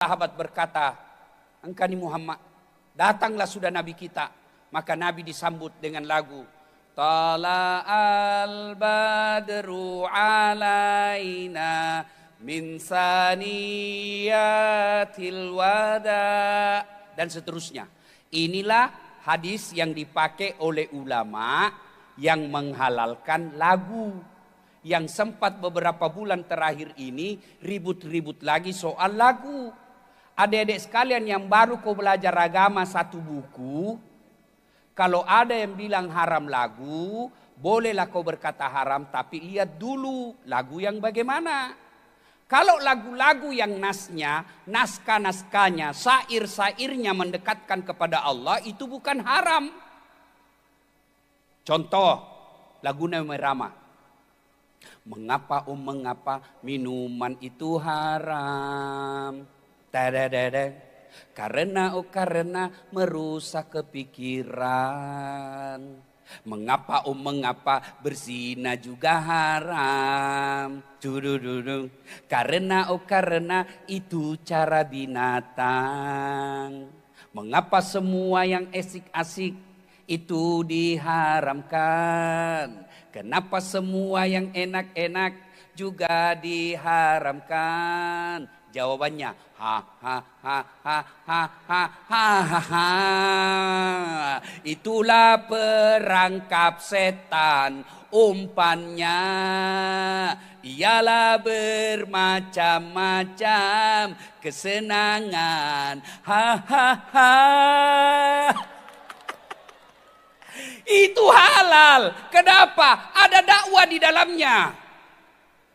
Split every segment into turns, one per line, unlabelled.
Sahabat berkata, "Engkau ni Muhammad, datanglah sudah Nabi kita." Maka Nabi disambut dengan lagu, "Tala'al badru alaina min saniyatil wada," dan seterusnya. Inilah hadis yang dipakai oleh ulama yang menghalalkan lagu, yang sempat beberapa bulan terakhir ini ribut-ribut lagi soal lagu. Adik-adik sekalian yang baru kau belajar agama satu buku, kalau ada yang bilang haram lagu, bolehlah kau berkata haram, tapi lihat dulu lagu yang bagaimana. Kalau lagu-lagu yang naskah-naskahnya, syair-syairnya mendekatkan kepada Allah, itu bukan haram. Contoh, lagu Nabi Rama. Mengapa mengapa minuman itu haram? Karena merusak kepikiran. Mengapa mengapa berzina juga haram? Karena itu cara binatang. Mengapa semua yang asik-asik itu diharamkan? Kenapa semua yang enak-enak juga diharamkan? Jawabannya, itulah perangkap setan, umpannya ialah bermacam-macam kesenangan. Itu halal. Kenapa? Ada dakwah di dalamnya.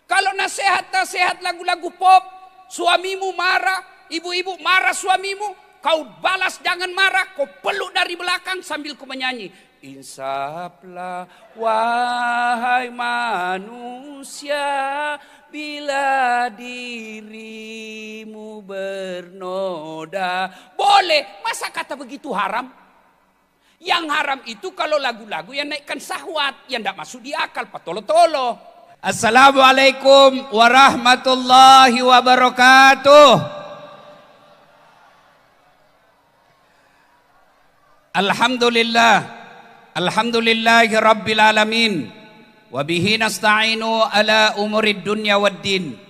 Kalau nasihat lagu-lagu pop, suamimu marah, ibu-ibu marah suamimu, kau balas jangan marah, kau peluk dari belakang sambil kau menyanyi. Insaflah wahai manusia, bila dirimu bernoda. Boleh, masa kata begitu haram? Yang haram itu kalau lagu-lagu yang naikkan syahwat, yang tidak masuk di akal, patolo-tolo. Assalamualaikum warahmatullahi wabarakatuh. Alhamdulillahi rabbil alamin. Wabihi nasta'inu ala umurid dunya waddin.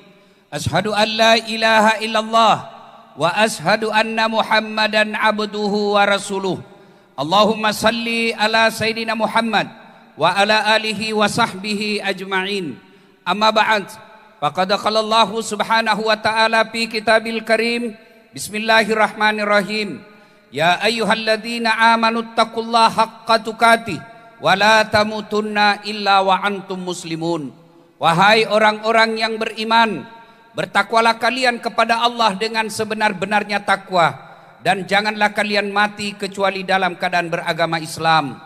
Ashadu an la ilaha illallah wa ashadu anna muhammadan abduhu wa rasuluh. Allahumma salli ala Sayyidina Muhammad wa ala alihi wa sahbihi ajma'in. Amma ba'd. Faqad qala Allah subhanahu wa ta'ala fi kitabil karim. Bismillahirrahmanirrahim. Ya ayyuhalladzina amanu taqullaha haqqa tuqatih wa la tamutunna illa wa antum muslimun. Wahai orang-orang yang beriman, bertakwalah kalian kepada Allah dengan sebenar-benarnya takwa, dan janganlah kalian mati kecuali dalam keadaan beragama Islam.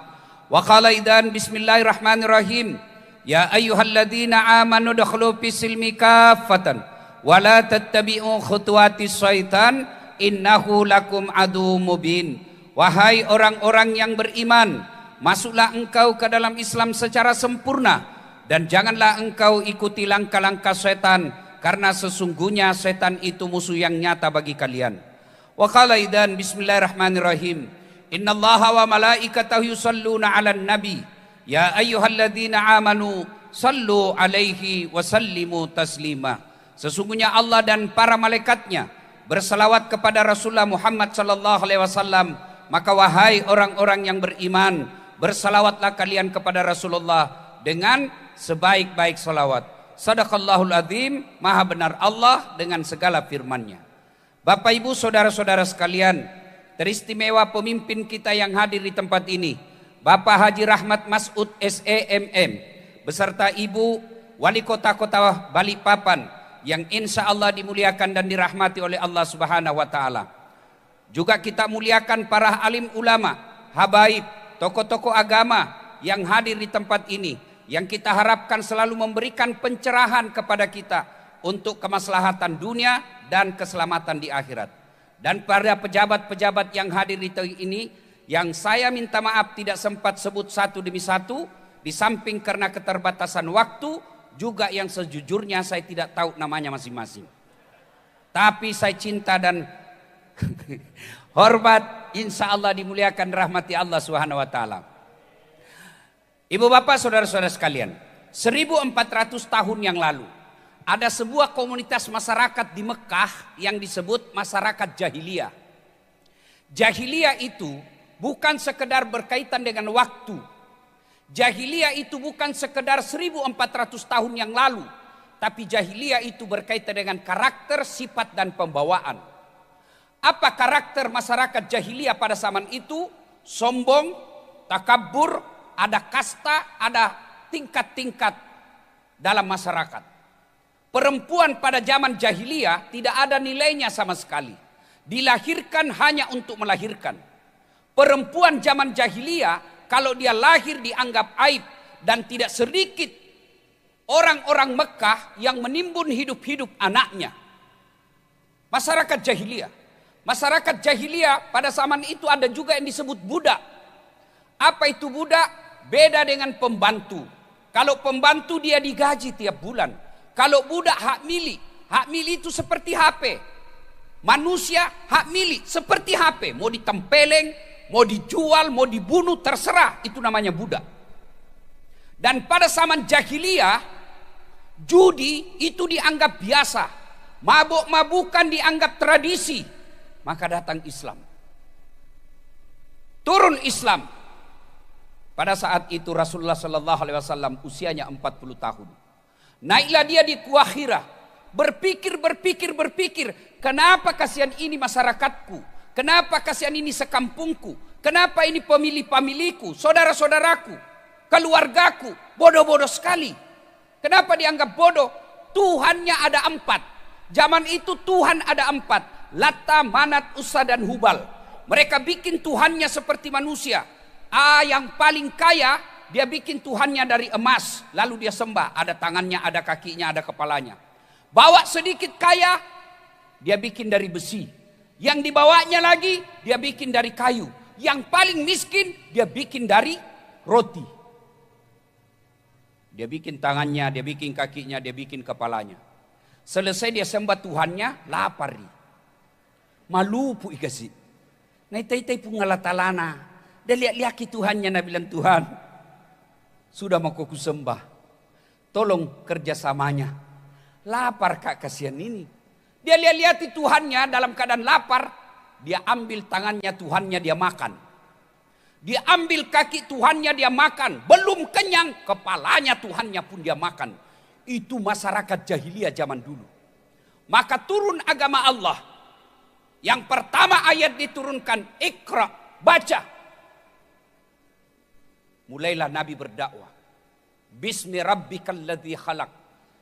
Wa qala idzan bismillahirrahmanirrahim. Ya ayyuhalladzina amanu dakhulu fis silmi kaffatan wa la tattabi'u khutuwatis syaitan innahu lakum adu mubin. Wahai orang-orang yang beriman, masuklah engkau ke dalam Islam secara sempurna, dan janganlah engkau ikuti langkah-langkah setan, karena sesungguhnya setan itu musuh yang nyata bagi kalian. Wa qala idzan bismillahirrahmanirrahim. Innallaha wa malaikatahu yusalluna 'alan nabi. Ya ayyuhalladzina amanu sallu 'alaihi wa sallimu taslima. Sesungguhnya Allah dan para malaikatnya berselawat kepada Rasulullah Muhammad sallallahu alaihi wasallam. Maka wahai orang-orang yang beriman, berselawatlah kalian kepada Rasulullah dengan sebaik-baik selawat. Sadaqallahul azim. Maha benar Allah dengan segala firman-Nya. Bapak Ibu saudara-saudara sekalian, teristimewa pemimpin kita yang hadir di tempat ini, Bapak Haji Rahmat Masud SEMM, beserta Ibu Wali Kota Balikpapan yang insya Allah dimuliakan dan dirahmati oleh Allah Subhanahu wa Ta'ala. Juga kita muliakan para alim ulama, habaib, tokoh-tokoh agama yang hadir di tempat ini, yang kita harapkan selalu memberikan pencerahan kepada kita untuk kemaslahatan dunia dan keselamatan di akhirat. Dan para pejabat-pejabat yang hadir di ini, yang saya minta maaf tidak sempat sebut satu demi satu, di samping karena keterbatasan waktu, juga yang sejujurnya saya tidak tahu namanya masing-masing. Tapi saya cinta dan hormat, insya Allah dimuliakan rahmati Allah Subhanahu wa taala. Ibu bapak saudara-saudara sekalian, 1400 tahun yang lalu ada sebuah komunitas masyarakat di Mekah yang disebut masyarakat jahiliyah. Jahiliyah itu bukan sekedar berkaitan dengan waktu. Jahiliyah itu bukan sekedar 1400 tahun yang lalu, tapi jahiliyah itu berkaitan dengan karakter, sifat dan pembawaan. Apa karakter masyarakat jahiliyah pada zaman itu? Sombong, takabur, ada kasta, ada tingkat-tingkat dalam masyarakat. Perempuan pada zaman jahiliyah tidak ada nilainya sama sekali. Dilahirkan hanya untuk melahirkan. Perempuan zaman jahiliyah kalau dia lahir dianggap aib, dan tidak sedikit orang-orang Mekah yang menimbun hidup-hidup anaknya. Masyarakat jahiliyah. Masyarakat jahiliyah pada zaman itu ada juga yang disebut budak. Apa itu budak? Beda dengan pembantu. Kalau pembantu dia digaji tiap bulan. Kalau budak hak milik. Hak milik itu seperti HP. Manusia hak milik seperti HP. Mau ditempeleng, mau dijual, mau dibunuh, terserah. Itu namanya budak. Dan pada zaman jahiliyah, judi itu dianggap biasa. Mabuk-mabukan dianggap tradisi. Maka datang Islam. Turun Islam. Pada saat itu Rasulullah Sallallahu Alaihi Wasallam usianya 40 tahun. Naiklah dia di Kuahirah. Berpikir. Kenapa kasihan ini masyarakatku? Kenapa kasihan ini sekampungku? Kenapa ini pemilih-pemilihku, saudara-saudaraku, keluargaku, bodoh-bodoh sekali. Kenapa dianggap bodoh? Tuhannya ada 4. Zaman itu Tuhan ada 4. Lata, Manat, Uzza dan Hubal. Mereka bikin Tuhannya seperti manusia. Yang paling kaya dia bikin Tuhannya dari emas. Lalu dia sembah. Ada tangannya, ada kakinya, ada kepalanya. Bawa sedikit kaya, dia bikin dari besi. Yang dibawanya lagi, dia bikin dari kayu. Yang paling miskin, dia bikin dari roti. Dia bikin tangannya, dia bikin kakinya, dia bikin kepalanya. Selesai dia sembah Tuhannya, lapar. Malu pu ikasi. Naitai pungalatalana. Dia lihat-lihat Tuhannya, Nabi bilang, Tuhan, sudah mau kuku sembah. Tolong kerjasamanya. Lapar kak, kasihan ini. Dia lihat-lihat Tuhannya dalam keadaan lapar. Dia ambil tangannya Tuhannya, dia makan. Dia ambil kaki Tuhannya, dia makan. Belum kenyang, kepalanya Tuhannya pun dia makan. Itu masyarakat jahiliyah zaman dulu. Maka turun agama Allah. Yang pertama ayat diturunkan, Iqra, baca. Mulailah Nabi berdakwah. Bismi rabbikal ladzi khalaq.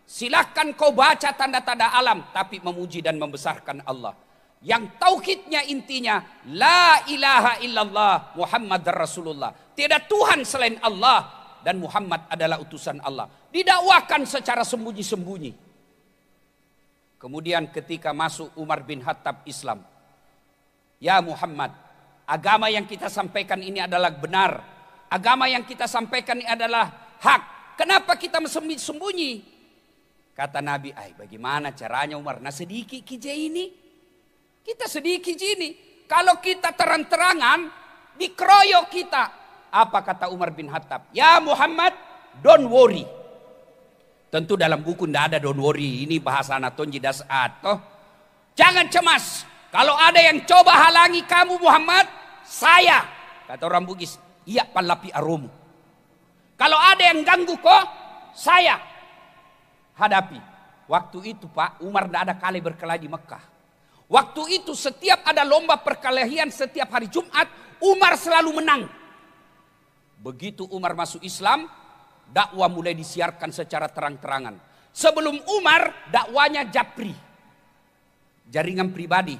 Silakan kau baca tanda-tanda alam, tapi memuji dan membesarkan Allah. Yang tauhidnya intinya, la ilaha illallah Muhammad Rasulullah. Tidak Tuhan selain Allah, dan Muhammad adalah utusan Allah. Didakwakan secara sembunyi-sembunyi. Kemudian ketika masuk Umar bin Khattab Islam. Ya Muhammad, agama yang kita sampaikan ini adalah benar. Agama yang kita sampaikan ini adalah hak. Kenapa kita sembunyi? Kata Nabi, bagaimana caranya Umar? Nah sedikit kija ini. Kita sedikit ini. Kalau kita terang-terangan, dikeroyok kita. Apa kata Umar bin Khattab? Ya Muhammad, don't worry. Tentu dalam buku tidak ada don't worry. Ini bahasa Anatonji Das'at. Jangan cemas. Kalau ada yang coba halangi kamu Muhammad, saya. Kata orang Bugis, iya palapi aromu. Kalau ada yang ganggu kok, saya hadapi. Waktu itu Pak, Umar tidak ada kali berkelahi di Mekah. Waktu itu setiap ada lomba perkelahian setiap hari Jumat, Umar selalu menang. Begitu Umar masuk Islam, dakwah mulai disiarkan secara terang-terangan. Sebelum Umar, dakwanya japri. Jaringan pribadi.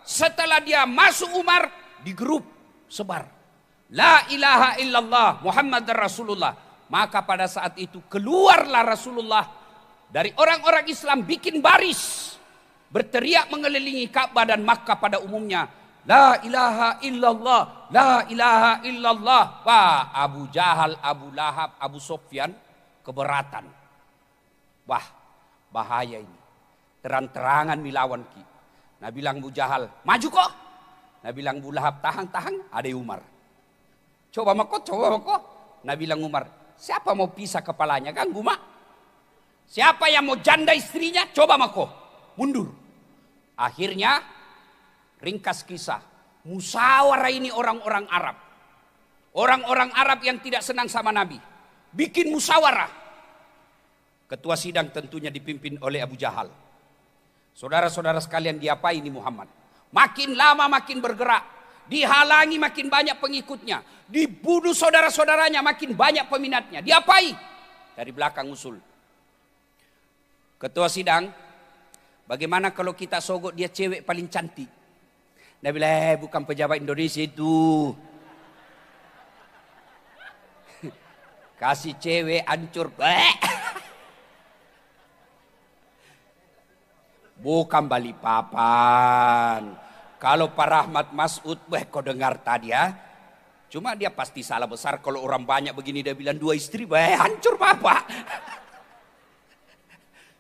Setelah dia masuk Umar, di grup sebar. La ilaha illallah Muhammad Rasulullah. Maka pada saat itu keluarlah Rasulullah dari orang-orang Islam bikin baris. Berteriak mengelilingi Ka'bah dan Makkah pada umumnya. La ilaha illallah, la ilaha illallah. Wah, Abu Jahal, Abu Lahab, Abu Sofyan keberatan. Wah, bahaya ini. Terang-terangan milawan ki. Nah bilang Abu Jahal, maju kok. Nah bilang Abu Lahab, tahan, ada Umar. Coba mako. Nah bilang Umar, siapa mau pisah kepalanya kan Guma? Siapa yang mau janda istrinya? Coba mako, mundur. Akhirnya, ringkas kisah, musyawarah ini orang-orang Arab. Orang-orang Arab yang tidak senang sama Nabi. Bikin musyawarah. Ketua sidang tentunya dipimpin oleh Abu Jahal. Saudara-saudara sekalian, diapain ini Muhammad? Makin lama makin bergerak. Dihalangi makin banyak pengikutnya. Dibunuh saudara-saudaranya makin banyak peminatnya. Diapai? Dari belakang usul. Ketua sidang, bagaimana kalau kita sogok dia cewek paling cantik? Dia bilang, bukan pejabat Indonesia itu. Kasih cewek hancur. Bukan Balikpapan. Kalau Pak Rahmat Masud, kau dengar tadi ya. Cuma dia pasti salah besar kalau orang banyak begini dia bilang 2 istri, hancur Bapak.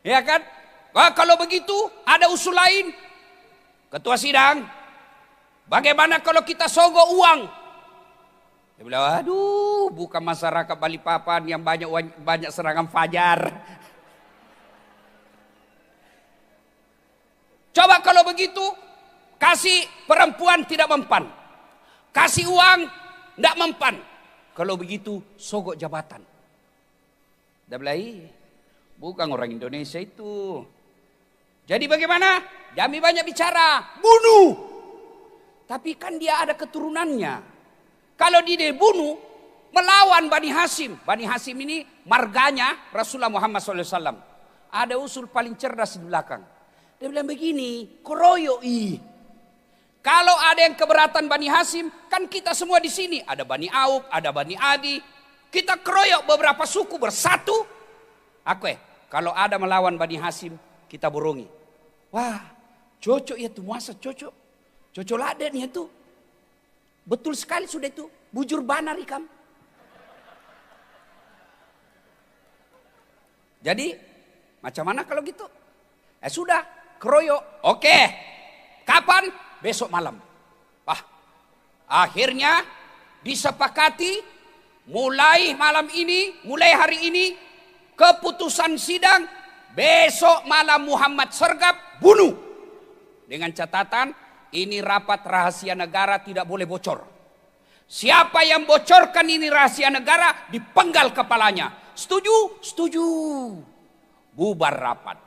Ya kan? Wah, kalau begitu ada usul lain. Ketua sidang, bagaimana kalau kita sogok uang? Dia bilang, aduh, bukan masyarakat Balikpapan yang banyak serangan fajar. Coba kalau begitu, kasih perempuan tidak mempan. Kasih uang tidak mempan. Kalau begitu, sogok jabatan. Dia bilang, bukan orang Indonesia itu. Jadi bagaimana? Jami banyak bicara, bunuh. Tapi kan dia ada keturunannya. Kalau dia dibunuh, melawan Bani Hashim. Bani Hashim ini marganya Rasulullah Muhammad SAW. Ada usul paling cerdas di belakang. Dia bilang begini, keroyoi. Kalau ada yang keberatan Bani Hashim, kan kita semua di sini. Ada Bani Auf, ada Bani Adi. Kita keroyok beberapa suku bersatu. Kalau ada melawan Bani Hashim, kita borongi. Wah, cocok ya tuh, masa cocok. Cocok laden ya tuh. Betul sekali sudah itu. Bujur banar ikam. Jadi, macam mana kalau gitu? Sudah, keroyok. Oke. Kapan? Besok malam. Akhirnya disepakati mulai malam ini, mulai hari ini, keputusan sidang, besok malam Muhammad sergap, bunuh. Dengan catatan, ini rapat rahasia negara tidak boleh bocor. Siapa yang bocorkan ini rahasia negara, dipenggal kepalanya. Setuju? Setuju. Bubar rapat.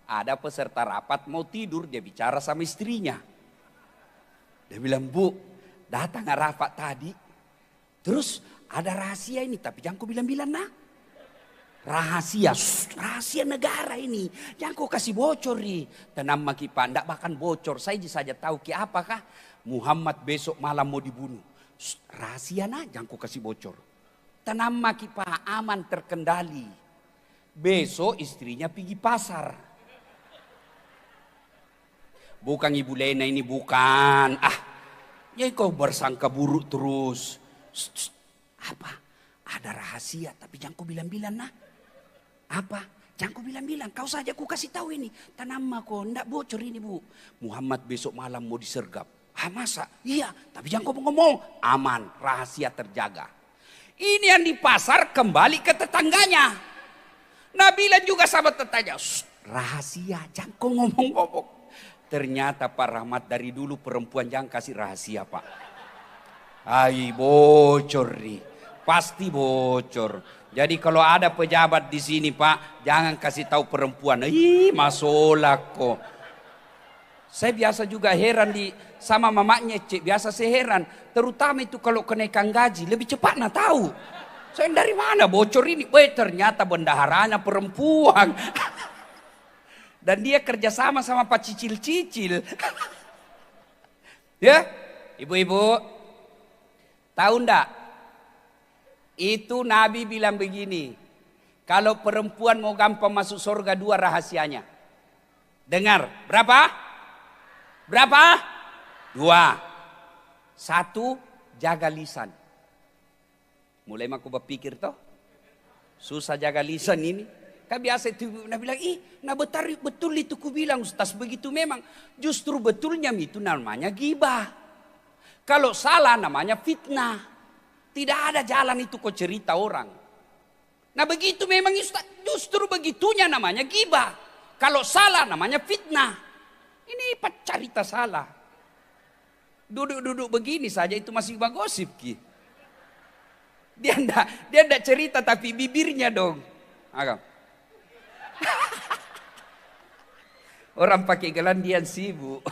Ada peserta rapat mau tidur, dia bicara sama istrinya. Dia bilang, Bu, datang rapat tadi. Terus ada rahasia ini, tapi jangan kau bilang-bilang nah. Rahasia negara ini. Jangan kau kasih bocor nih. Tenang maki Pak, tidak bahkan bocor. Saya saja tahu ki apakah Muhammad besok malam mau dibunuh. Rahasia nah, jangan kau kasih bocor. Tenang maki Pak, aman terkendali. Besok istrinya pergi pasar. Bukan Ibu Lena ini, bukan. Ya kau bersangka buruk terus. Apa? Ada rahasia, tapi jangan kau bilang-bilang nah. Apa? Jangan kau bilang-bilang. Kau saja kau kasih tahu ini. Tanam kau, ndak bocor ini Bu. Muhammad besok malam mau disergap. Masa? Iya, tapi jangan kau ngomong. Aman, rahasia terjaga. Ini yang di pasar kembali ke tetangganya. Nabila juga sama tetangga. Rahasia, jangan kau ngomong-ngomong. Ternyata Pak Rahmat dari dulu perempuan jangan kasih rahasia Pak. Bocor nih. Pasti bocor. Jadi kalau ada pejabat di sini Pak, jangan kasih tahu perempuan. Masalah kok. Saya biasa juga heran sama mamanya Cik. Biasa saya heran. Terutama itu kalau kenaikan gaji. Lebih cepat nah tahu. Saya dari mana bocor ini? Ternyata bendaharanya perempuan. Dan dia kerjasama sama Pak Cicil-Cicil. Ya, ibu-ibu. Tahu ndak? Itu Nabi bilang begini. Kalau perempuan mau gampang masuk surga, 2 rahasianya. Dengar, berapa? Berapa? 2. 1, jaga lisan. Mulai aku berpikir toh. Susah jaga lisan ini. Kan biasa itu nah bilang, nah betul itu ku bilang Ustaz, begitu memang. Justru betulnya itu namanya gibah. Kalau salah namanya fitnah. Tidak ada jalan itu kau cerita orang. Nah begitu memang Ustaz, justru begitunya namanya gibah. Kalau salah namanya fitnah. Ini cerita salah. Duduk-duduk begini saja itu masih gosip Ki. Dia enggak cerita tapi bibirnya dong. Agak. Orang pakai gelang dia sibuk.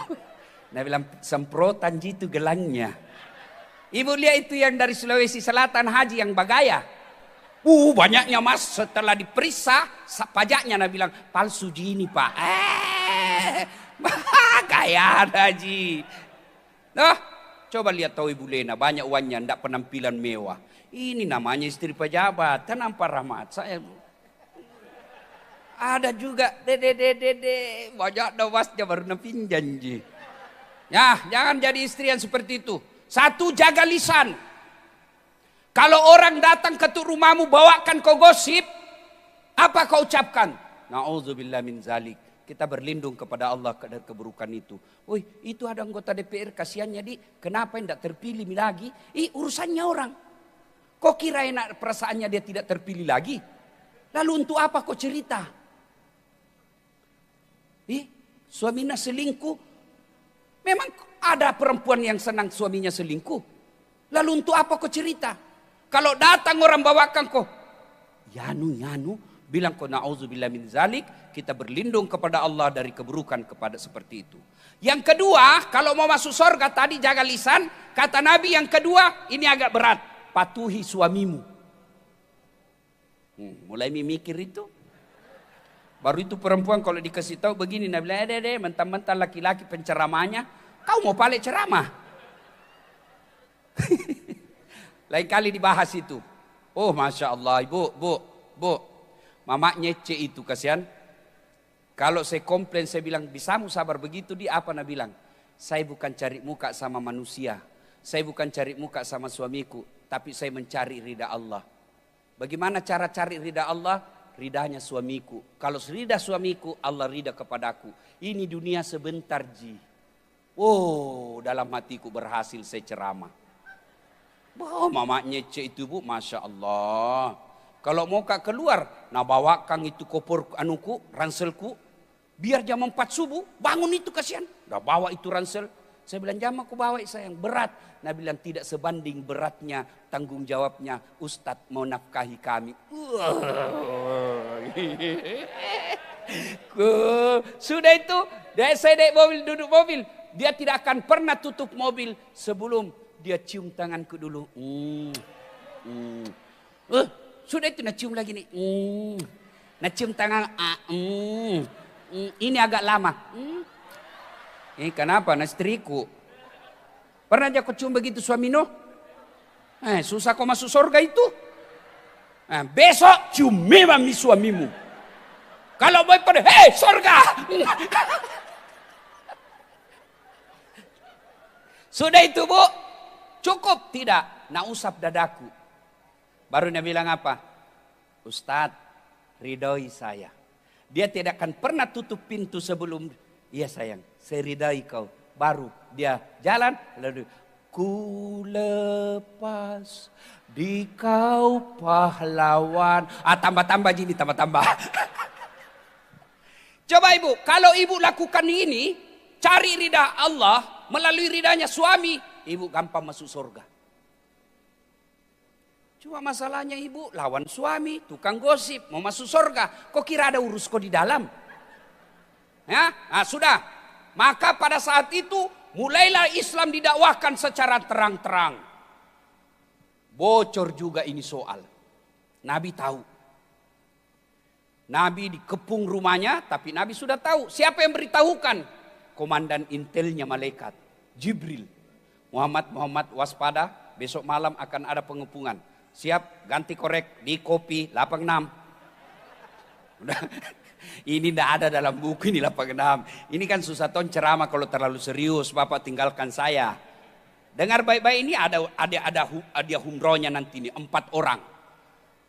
Nah bilang semprotan gitu gelangnya. Ibu lihat itu yang dari Sulawesi Selatan haji yang bagaya. Banyaknya mas, setelah diperiksa pajaknya nah bilang palsu ini pak. Kaya haji. Nah coba lihat tahu Ibu Lena banyak uangnya, ndak penampilan mewah. Ini namanya istri pejabat, tanpa rahmat saya. Ada juga dede banyak dawasnya baru nepin janji. Ya jangan jadi istri yang seperti itu. Satu, jaga lisan. Kalau orang datang ke rumahmu bawakan kau gosip, apa kau ucapkan? Na'udzubillah min zalik. Kita berlindung kepada Allah dari keburukan itu. Woi, itu ada anggota DPR kasihannya kenapa tidak terpilih lagi? Urusannya orang. Kok kira enak perasaannya dia tidak terpilih lagi? Lalu untuk apa kau cerita? Suaminya selingkuh. Memang ada perempuan yang senang suaminya selingkuh. Lalu untuk apa kau cerita? Kalau datang orang bawakan kau, Yanu, bilang kau na'udzubillah min zalik, kita berlindung kepada Allah dari keburukan kepada seperti itu. Yang kedua, kalau mau masuk surga tadi jaga lisan, kata Nabi yang kedua, ini agak berat, patuhi suamimu. Mulai mikir itu. Baru itu perempuan kalau dikasih tahu begini, Nabi bilang, mentang-mentang laki-laki penceramahnya, kau mau balik ceramah. Lain kali dibahas itu. Oh Masya Allah, bu, mamaknya C itu kasihan. Kalau saya komplain, saya bilang, bisamu sabar begitu apa Nabi bilang? Saya bukan cari muka sama manusia. Saya bukan cari muka sama suamiku. Tapi saya mencari ridha Allah. Bagaimana cara cari ridha Allah? Ridhanya suamiku. Kalau ridha suamiku, Allah ridha kepadaku. Ini dunia sebentar ji. Oh, dalam hatiku berhasil saya ceramah. Oh, mamanya cek itu bu, Masya Allah. Kalau mau kak keluar, nah bawakan itu koper ranselku. Biar jam 4 subuh, bangun itu kasihan. Udah bawa itu ransel. Saya bilang, jam aku bawa sayang, berat. Nah bilang tidak sebanding beratnya tanggung jawabnya Ustadz mau nafkahi kami. Sudah itu, saya naik mobil, duduk mobil. Dia tidak akan pernah tutup mobil sebelum dia cium tanganku dulu. Sudah itu nak cium lagi nih. Nak cium tangan. Ini agak lama. Ini kenapa? Nah istriku. Pernah aja kau cium begitu suami no? Susah kau masuk surga itu. Besok cium memang nih suamimu. Kalau boy pada, hei surga. Sudah itu bu. Cukup tidak? Nak usap dadaku. Baru dia bilang apa? Ustadz, ridhoi saya. Dia tidak akan pernah tutup pintu sebelum. Iya sayang, saya ridhai kau. Baru dia jalan, lalu ku lepas di kau pahlawan. Tambah-tambah gini, tambah-tambah. Coba ibu, kalau ibu lakukan ini, cari ridha Allah melalui ridhanya suami, ibu gampang masuk surga. Cuma masalahnya ibu lawan suami, tukang gosip, mau masuk surga. Kok kira ada urus kok di dalam? Ya, sudah. Maka pada saat itu mulailah Islam didakwahkan secara terang-terang. Bocor juga ini soal. Nabi tahu. Nabi dikepung rumahnya, tapi Nabi sudah tahu. Siapa yang beritahukan? Komandan intelnya malaikat, Jibril. Muhammad waspada, besok malam akan ada pengepungan. Siap, ganti korek di kopi 86. Udah. Ini tidak ada dalam buku ini 86. Ini kan susah ton ceramah kalau terlalu serius. Bapak tinggalkan saya. Dengar baik-baik ini ada umrohnya nanti nih 4 orang.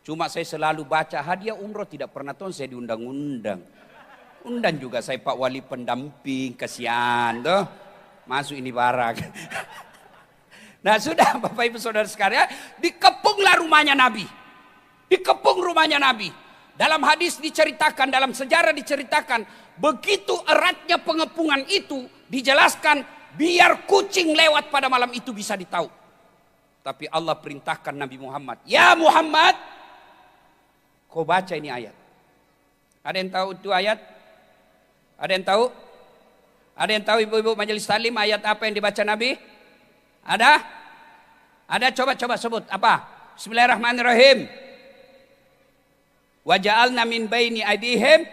Cuma saya selalu baca hadiah umroh, tidak pernah tahu saya diundang-undang. Undang juga saya Pak Wali pendamping, kasihan tuh. Masuk ini barak. Nah sudah Bapak Ibu Saudara sekalian, dikepunglah rumahnya Nabi. Dikepung rumahnya Nabi. Dalam hadis diceritakan, dalam sejarah diceritakan, begitu eratnya pengepungan itu, dijelaskan biar kucing lewat pada malam itu bisa ditahu. Tapi Allah perintahkan Nabi Muhammad, ya Muhammad, kau baca ini ayat. Ada yang tahu itu ayat? Ada yang tahu? Ada yang tahu ibu-ibu majelis taklim ayat apa yang dibaca Nabi? Ada? Ada, coba sebut. Apa? Bismillahirrahmanirrahim. Wa ja'alna min baini aydihim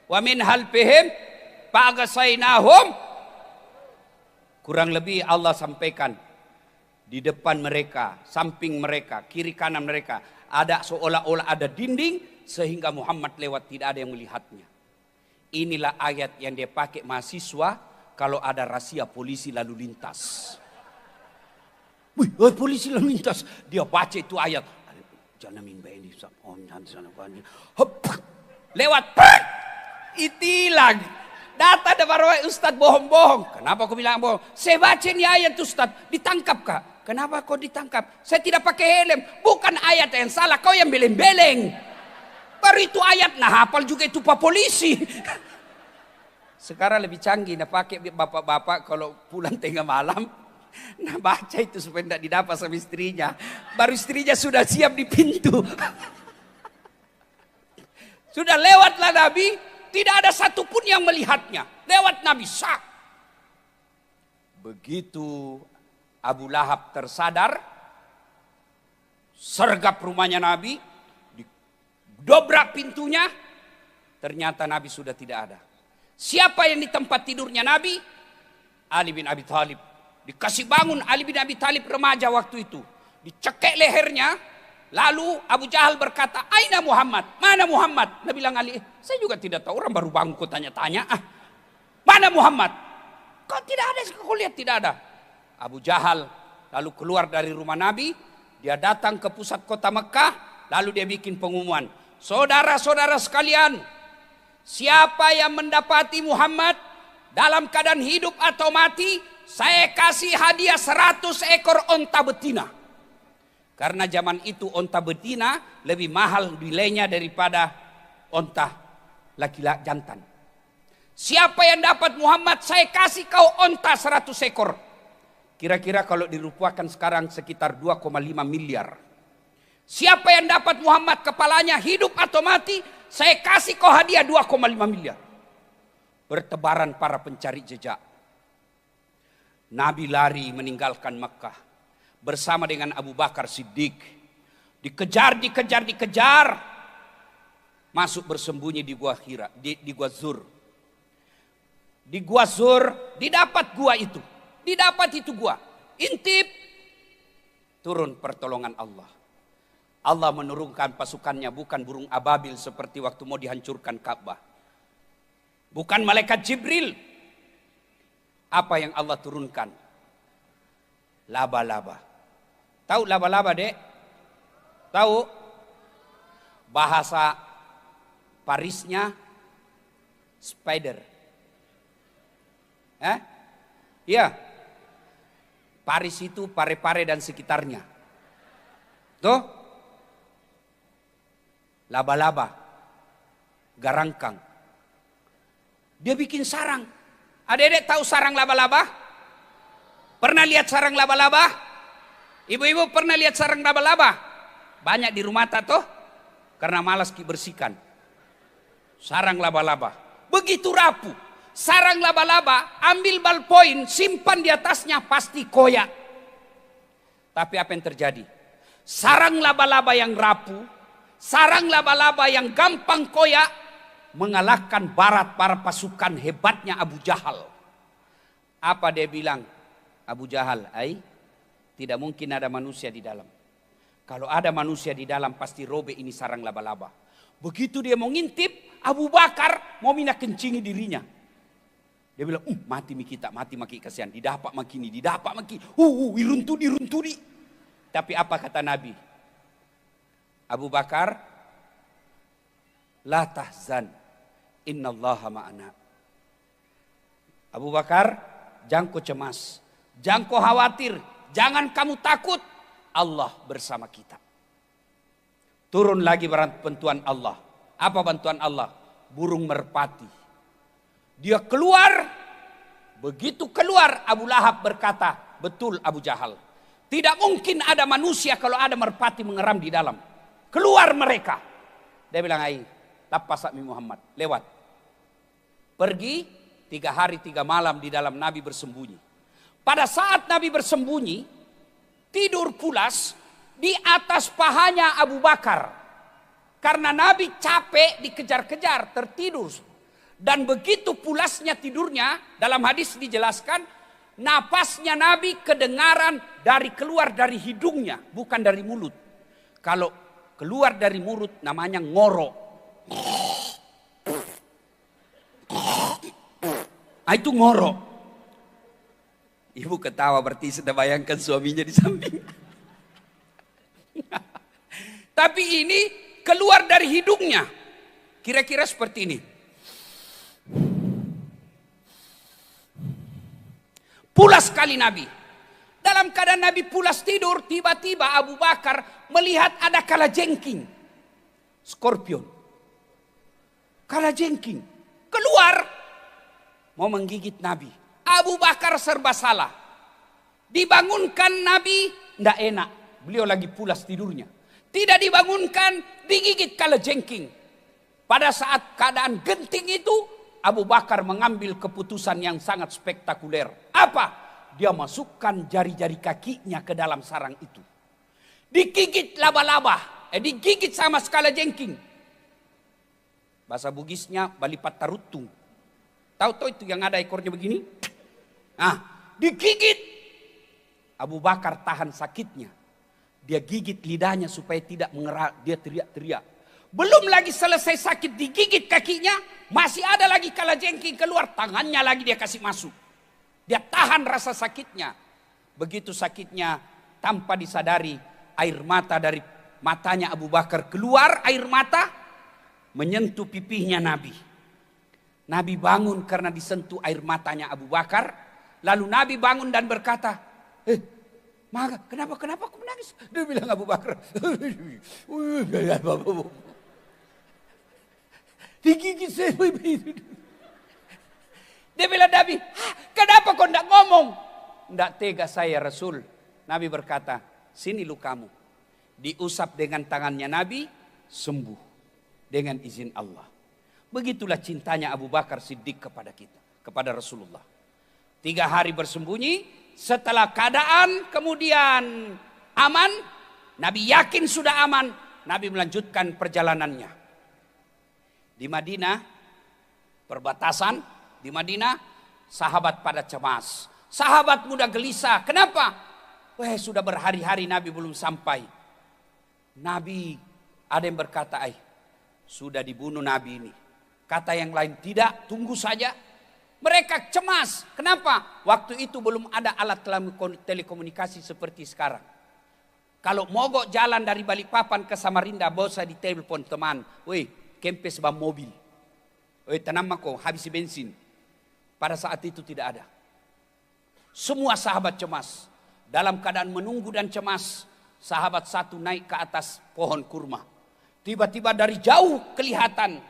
wa min halfihim fa'aghasaynahum. Kurang lebih Allah sampaikan di depan mereka, samping mereka, kiri kanan mereka ada seolah-olah ada dinding sehingga Muhammad lewat tidak ada yang melihatnya. Inilah ayat yang dia pakai mahasiswa kalau ada razia polisi lalu lintas. Wih, polisi lalu lintas, dia baca itu ayat. Jangan minta ini, lewat, itilang. Data ada baru Ustaz bohong-bohong. Kenapa aku bilang bohong? Saya baca ini ayat Ustaz, ditangkap kak. Kenapa kau ditangkap? Saya tidak pakai helm. Bukan ayat yang salah, kau yang beleng-beleng. Baru itu ayat, nah hafal juga itu Pak Polisi. Sekarang lebih canggih, nah pakai bapak-bapak kalau pulang tengah malam. Nah baca itu supaya tidak didapat sama istrinya. Baru istrinya sudah siap di pintu. Sudah lewatlah Nabi, tidak ada satupun yang melihatnya. Lewat Nabi sah. Begitu Abu Lahab tersadar, sergap rumahnya Nabi, dobrak pintunya, ternyata Nabi sudah tidak ada. Siapa yang di tempat tidurnya Nabi? Ali bin Abi Thalib. Dikasih bangun Ali bin Abi Thalib remaja waktu itu. Dicekek lehernya. Lalu Abu Jahal berkata, Aina Muhammad? Mana Muhammad? Dia bilang Ali, saya juga tidak tahu, orang baru bangun kau tanya-tanya. Mana Muhammad? Kau tidak ada, kau lihat tidak ada. Abu Jahal lalu keluar dari rumah Nabi. Dia datang ke pusat kota Mekah. Lalu dia bikin pengumuman. Saudara-saudara sekalian, siapa yang mendapati Muhammad dalam keadaan hidup atau mati, saya kasih hadiah 100 ekor onta betina. Karena zaman itu onta betina lebih mahal nilainya daripada onta laki-laki jantan. Siapa yang dapat Muhammad, saya kasih kau onta 100 ekor. Kira-kira kalau dirupiahkan sekarang sekitar 2,5 miliar. Siapa yang dapat Muhammad kepalanya hidup atau mati, saya kasih kau hadiah 2,5 miliar. Bertebaran para pencari jejak. Nabi lari meninggalkan Mekah bersama dengan Abu Bakar Siddiq. Dikejar. Masuk bersembunyi di Gua Hira, di Gua Zur. Di Gua Zur didapat gua itu. Didapat itu gua. Intip. Turun pertolongan Allah. Allah menurunkan pasukannya bukan burung ababil seperti waktu mau dihancurkan Ka'bah. Bukan malaikat Jibril. Apa yang Allah turunkan? Laba-laba. Tahu laba-laba, Dek? Tahu? Bahasa Parisnya spider. Iya. Paris itu Pare-Pare dan sekitarnya. Tuh. Laba-laba, garangkang. Dia bikin sarang. Adik-adik tahu sarang laba-laba? Pernah lihat sarang laba-laba? Ibu-ibu pernah lihat sarang laba-laba? Banyak di rumah tuh, karena malas dibersihkan. Sarang laba-laba. Begitu rapuh. Sarang laba-laba, ambil ballpoint, simpan di atasnya, pasti koyak. Tapi apa yang terjadi? Sarang laba-laba yang rapuh, sarang laba-laba yang gampang koyak mengalahkan para pasukan hebatnya Abu Jahal. Apa dia bilang? Abu Jahal, tidak mungkin ada manusia di dalam. Kalau ada manusia di dalam pasti robek ini sarang laba-laba. Begitu dia mau ngintip, Abu Bakar mau mina kencingi dirinya. Dia bilang, mati kita, mati maki kasihan. Didapak maki ini, didapak maki. Iruntudi. Tapi apa kata Nabi? Abu Bakar, la tahzan, innallaha ma'ana. Abu Bakar, jangan kau cemas, jangan kau khawatir, jangan kamu takut, Allah bersama kita. Turun lagi bantuan Allah. Apa bantuan Allah? Burung merpati. Dia keluar, begitu keluar Abu Lahab berkata, betul Abu Jahal. Tidak mungkin ada manusia kalau ada merpati mengeram di dalam. Keluar mereka. Dia bilang, "Ai, lapas Nabi Muhammad, lewat." Pergi 3 hari 3 malam di dalam Nabi bersembunyi. Pada saat Nabi bersembunyi, tidur pulas di atas pahanya Abu Bakar. Karena Nabi capek dikejar-kejar, tertidur. Dan begitu pulasnya tidurnya, dalam hadis dijelaskan, napasnya Nabi kedengaran keluar dari hidungnya, bukan dari mulut. Kalau keluar dari mulut namanya ngorok. Itu ngorok. Ibu ketawa berarti sudah bayangkan suaminya di samping. Tapi ini keluar dari hidungnya. Kira-kira seperti ini. Pulas sekali Nabi. Dalam keadaan Nabi pulas tidur, tiba-tiba Abu Bakar melihat ada kalajengking. Skorpion. Kalajengking. Keluar. Mau menggigit Nabi. Abu Bakar serba salah. Dibangunkan Nabi, tidak enak. Beliau lagi pulas tidurnya. Tidak dibangunkan, digigit kalajengking. Pada saat keadaan genting itu, Abu Bakar mengambil keputusan yang sangat spektakuler. Apa? Dia masukkan jari-jari kakinya ke dalam sarang itu. Digigit laba-laba. Digigit sama kalajengking. Bahasa Bugisnya balipat tarutung. Tahu itu yang ada ekornya begini? Digigit. Abu Bakar tahan sakitnya. Dia gigit lidahnya supaya tidak mengerak. Dia teriak-teriak. Belum lagi selesai sakit digigit kakinya. Masih ada lagi kalajengking keluar. Tangannya lagi dia kasih masuk. Dia tahan rasa sakitnya. Begitu sakitnya tanpa disadari. Air mata dari matanya Abu Bakar keluar. Air mata menyentuh pipihnya Nabi. Nabi bangun karena disentuh air matanya Abu Bakar. Lalu Nabi bangun dan berkata, Maka kenapa aku menangis? Dia bilang Abu Bakar. Digigit saya. Dia bilang Nabi, kenapa kau tidak ngomong? Tidak tega saya Rasul. Nabi berkata, sini lukamu. Diusap dengan tangannya Nabi, sembuh. Dengan izin Allah. Begitulah cintanya Abu Bakar Siddiq kepada kita. Kepada Rasulullah. 3 hari bersembunyi. Setelah keadaan kemudian aman. Nabi yakin sudah aman. Nabi melanjutkan perjalanannya. Di Madinah. Perbatasan. Di Madinah. Sahabat pada cemas. Sahabat muda gelisah. Kenapa? Sudah berhari-hari Nabi belum sampai. Nabi ada yang berkata, sudah dibunuh Nabi ini. Kata yang lain, tidak, tunggu saja. Mereka cemas. Kenapa? Waktu itu belum ada alat telekomunikasi seperti sekarang. Kalau mogok jalan dari Balikpapan ke Samarinda, bosa di telepon teman. Kempes bam mobil. Tenang kok, habis bensin. Pada saat itu tidak ada. Semua sahabat cemas. Dalam keadaan menunggu dan cemas, sahabat satu naik ke atas pohon kurma. Tiba-tiba dari jauh kelihatan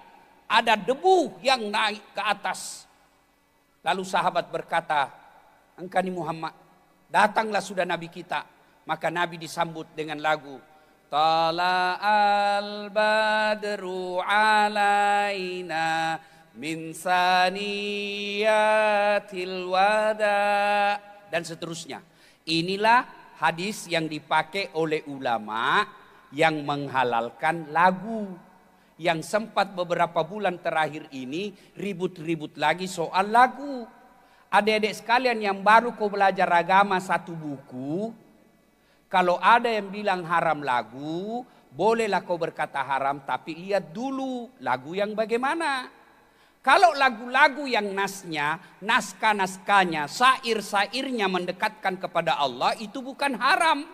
ada debu yang naik ke atas. Lalu sahabat berkata, engkau ni Muhammad, datanglah sudah Nabi kita. Maka Nabi disambut dengan lagu. Tala'al badru alaina min saniyatil wada. Dan seterusnya. Inilah hadis yang dipakai oleh ulama yang menghalalkan lagu. Yang sempat beberapa bulan terakhir ini ribut-ribut lagi soal lagu. Adik-adik sekalian yang baru kau belajar agama satu buku. Kalau ada yang bilang haram lagu, bolehlah kau berkata haram. Tapi lihat dulu lagu yang bagaimana. Kalau lagu-lagu yang naskah-naskahnya, syair-syairnya mendekatkan kepada Allah, itu bukan haram.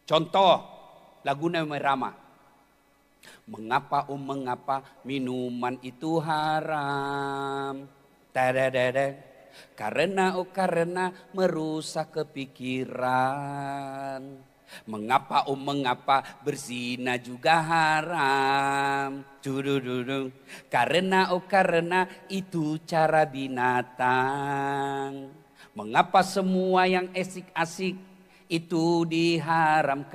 Contoh, Laguna merama. Mengapa mengapa minuman itu haram? Tadadadad. Karena merusak kepikiran. Mengapa mengapa berzina juga haram? Dudududu. Karena itu cara binatang. Mengapa semua yang asik-asik itu diharamkan?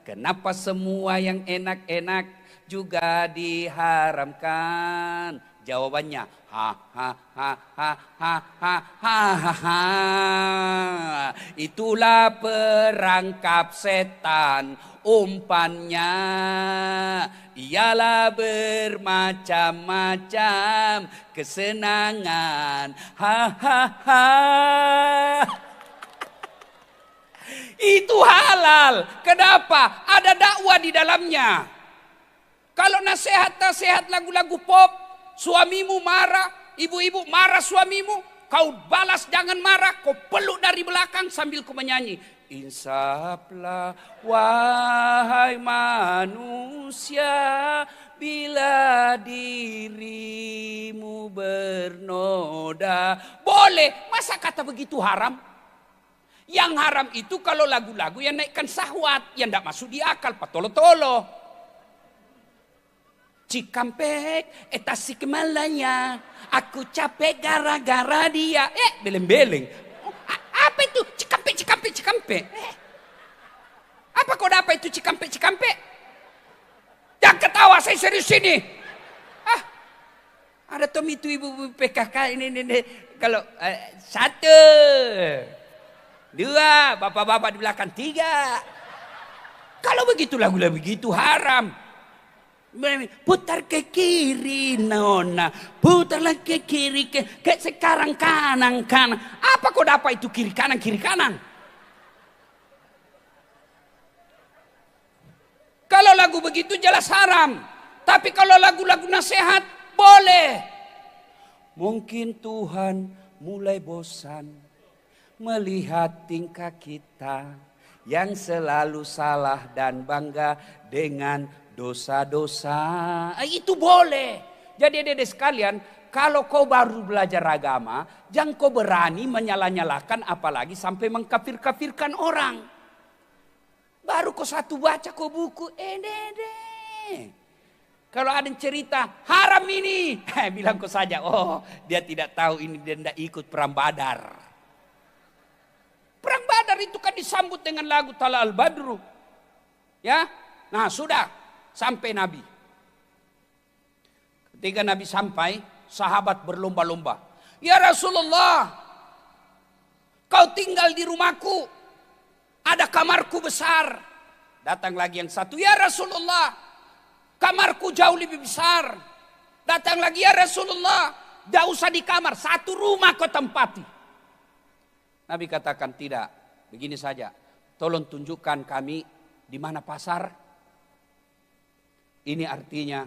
Kenapa semua yang enak-enak juga diharamkan? Jawabannya ha ha ha ha ha ha ha ha ha. Itulah perangkap setan, umpannya ialah bermacam-macam kesenangan. Ha ha ha. Itu halal. Kenapa? Ada dakwah di dalamnya. Kalau nasihat-nasihat lagu-lagu pop, suamimu marah, ibu-ibu marah suamimu, kau balas jangan marah, kau peluk dari belakang sambil kau menyanyi. Insaflah wahai manusia, bila dirimu bernoda. Boleh, masa kata begitu haram? Yang haram itu kalau lagu-lagu yang naikkan syahwat, yang tidak masuk di akal, patolo-tolo. Cikampek, Tasik Malaya, aku capek gara-gara dia. Beleng-beleng. Apa itu? Cikampek. Apa kau dapat itu Cikampek? Jangan ketawa, saya serius ini. Ada Tom itu ibu-ibu PKK ini. Kalau satu, dua, bapak-bapak di belakang, tiga. Kalau begitu lagu-lagu begitu haram. Putar ke kiri nona, putarlah ke kiri ke sekarang kanan. Apa kau dapat itu kiri kanan? Kalau lagu begitu jelas haram. Tapi kalau lagu-lagu nasihat boleh. Mungkin Tuhan mulai bosan melihat tingkah kita yang selalu salah dan bangga dengan dosa-dosa. Itu boleh. Jadi adik-adik sekalian, kalau kau baru belajar agama, jangan kau berani menyalah-nyalahkan apalagi sampai mengkafir-kafirkan orang. Baru kau satu baca kau buku, kalau ada cerita haram ini, bilang kau saja, oh dia tidak tahu ini, dia tidak ikut perang Badar. Perang Badar itu kan disambut dengan lagu Tala al-Badru. Ya, nah sudah. Sampai Nabi. Ketika Nabi sampai, sahabat berlomba-lomba. Ya Rasulullah, kau tinggal di rumahku. Ada kamarku besar. Datang lagi yang satu. Ya Rasulullah, kamarku jauh lebih besar. Datang lagi, ya Rasulullah, tidak usah di kamar. Satu rumah kau tempati. Nabi katakan tidak. Begini saja. Tolong tunjukkan kami di mana pasar. Ini artinya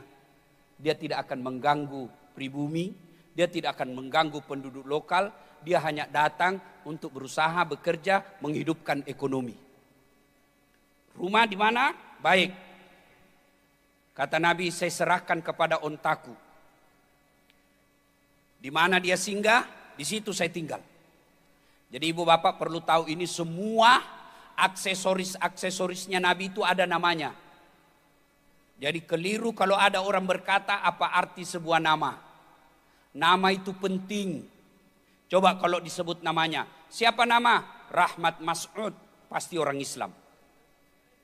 dia tidak akan mengganggu pribumi, dia tidak akan mengganggu penduduk lokal, dia hanya datang untuk berusaha bekerja menghidupkan ekonomi. Rumah di mana? Baik. Kata Nabi, saya serahkan kepada ontaku. Di mana dia singgah, di situ saya tinggal. Jadi ibu bapak perlu tahu ini semua aksesorisnya Nabi itu ada namanya. Jadi keliru kalau ada orang berkata apa arti sebuah nama. Nama itu penting. Coba kalau disebut namanya. Siapa nama? Rahmat Mas'ud. Pasti orang Islam.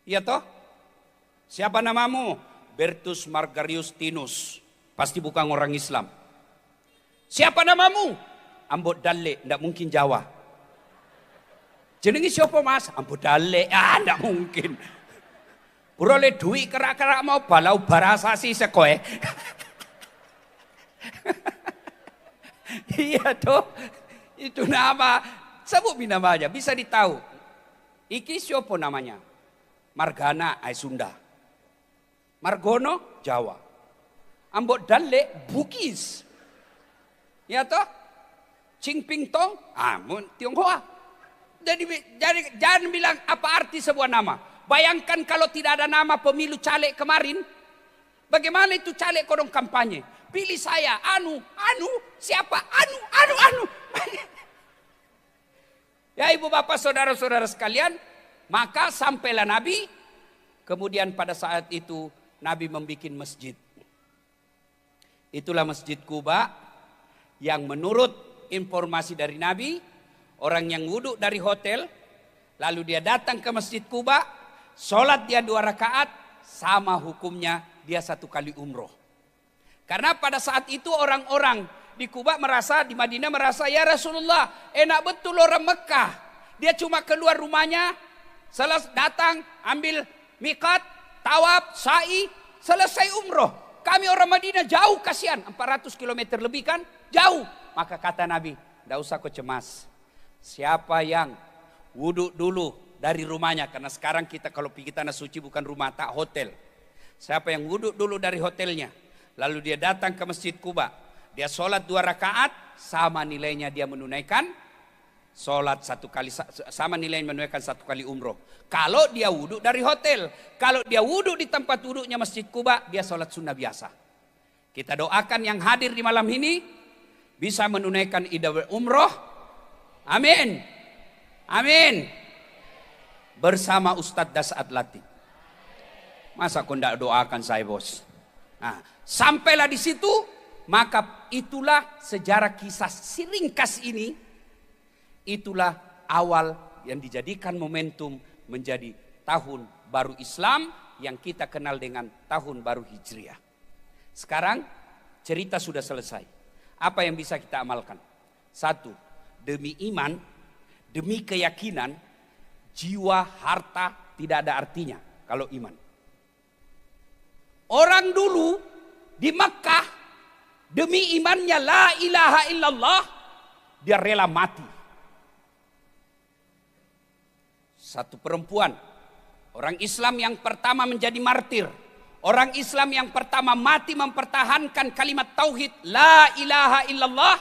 Iya toh? Siapa namamu? Bertus Margarius Tinus. Pasti bukan orang Islam. Siapa namamu? Ambot Dalle. Tidak mungkin Jawa. Jenengi siapa mas? Ambot Dalle. Tidak mungkin. Boleh duit kerak-kerak mau balau barasasi sekoe. Iya toh. Itu nama. Sebut nama aja. Bisa ditahu. Iki siapa namanya? Margana Sunda. Margono Jawa. Ambok Dalle Bugis. Ya toh. Cingping Tong. Tionghoa. Jadi jangan bilang apa arti sebuah nama. Bayangkan kalau tidak ada nama pemilu caleg kemarin. Bagaimana itu caleg kodong kampanye? Pilih saya, siapa? Anu. Ya ibu bapak saudara-saudara sekalian, maka sampailah Nabi. Kemudian pada saat itu Nabi membuat masjid. Itulah Masjid Quba yang menurut informasi dari Nabi, orang yang wudhu dari hotel, lalu dia datang ke Masjid Quba, sholat dia 2 rakaat, sama hukumnya dia 1 kali umroh. Karena pada saat itu orang-orang di Quba merasa, di Madinah merasa, ya Rasulullah enak betul orang Mekah. Dia cuma keluar rumahnya, datang ambil miqat, tawaf, sa'i, selesai umroh. Kami orang Madinah jauh kasihan, 400 km lebih kan, jauh. Maka kata Nabi, tidak usah kau cemas. Siapa yang wudhu dulu dari rumahnya, karena sekarang kita kalau pergi tanah suci bukan rumah, tak hotel. Siapa yang wudhu dulu dari hotelnya, lalu dia datang ke Masjid Quba, dia sholat 2 rakaat, sama nilainya dia menunaikan sholat 1 kali, sama nilainya menunaikan 1 kali umroh. Kalau dia wudhu dari hotel, kalau dia wudhu di tempat wudhunya Masjid Quba, dia sholat sunnah biasa. Kita doakan yang hadir di malam ini bisa menunaikan ibadah umroh. Amin. Amin. Bersama Ustadz Dasat Latif. Masa kau tidak doakan saya bos? Nah, sampailah di situ, maka itulah sejarah kisah ringkas ini. Itulah awal yang dijadikan momentum menjadi tahun baru Islam yang kita kenal dengan tahun baru Hijriah. Sekarang cerita sudah selesai. Apa yang bisa kita amalkan? 1, demi iman, demi keyakinan, jiwa, harta tidak ada artinya kalau iman. Orang dulu di Mekah demi imannya la ilaha illallah, dia rela mati. Satu perempuan, orang Islam yang pertama menjadi martir. Orang Islam yang pertama mati mempertahankan kalimat tauhid la ilaha illallah.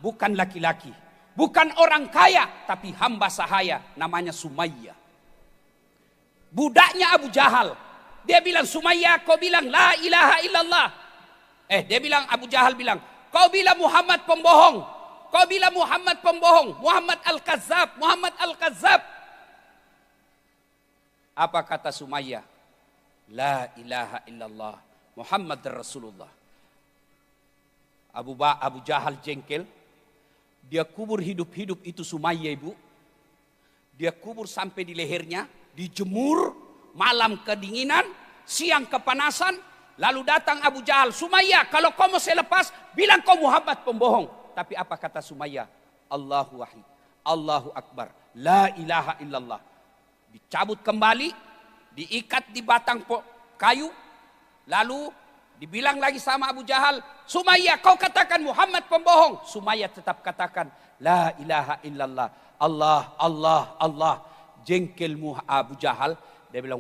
Bukan laki-laki, bukan orang kaya, tapi hamba sahaya namanya Sumayyah. Budaknya Abu Jahal. Dia bilang, Sumayyah kau bilang la ilaha illallah. Dia bilang, Abu Jahal bilang, kau bilang Muhammad pembohong. Kau bilang Muhammad pembohong. Muhammad al-Kazzab. Muhammad al-Kazzab. Apa kata Sumayyah? La ilaha illallah Muhammad Rasulullah. Abu Jahal jengkel. Dia kubur hidup-hidup itu Sumayyah ibu. Dia kubur sampai di lehernya. Dijemur. Malam kedinginan. Siang kepanasan. Lalu datang Abu Jahal. Sumayyah kalau kau mau saya lepas, bilang kau Muhammad pembohong. Tapi apa kata Sumayyah? Allahu wahid. Allahu akbar. La ilaha illallah. Dicabut kembali, diikat di batang kayu, lalu dibilang lagi sama Abu Jahal, Sumayyah kau katakan Muhammad pembohong. Sumayyah tetap katakan la ilaha illallah, Allah. Jengkel Abu Jahal, dia bilang,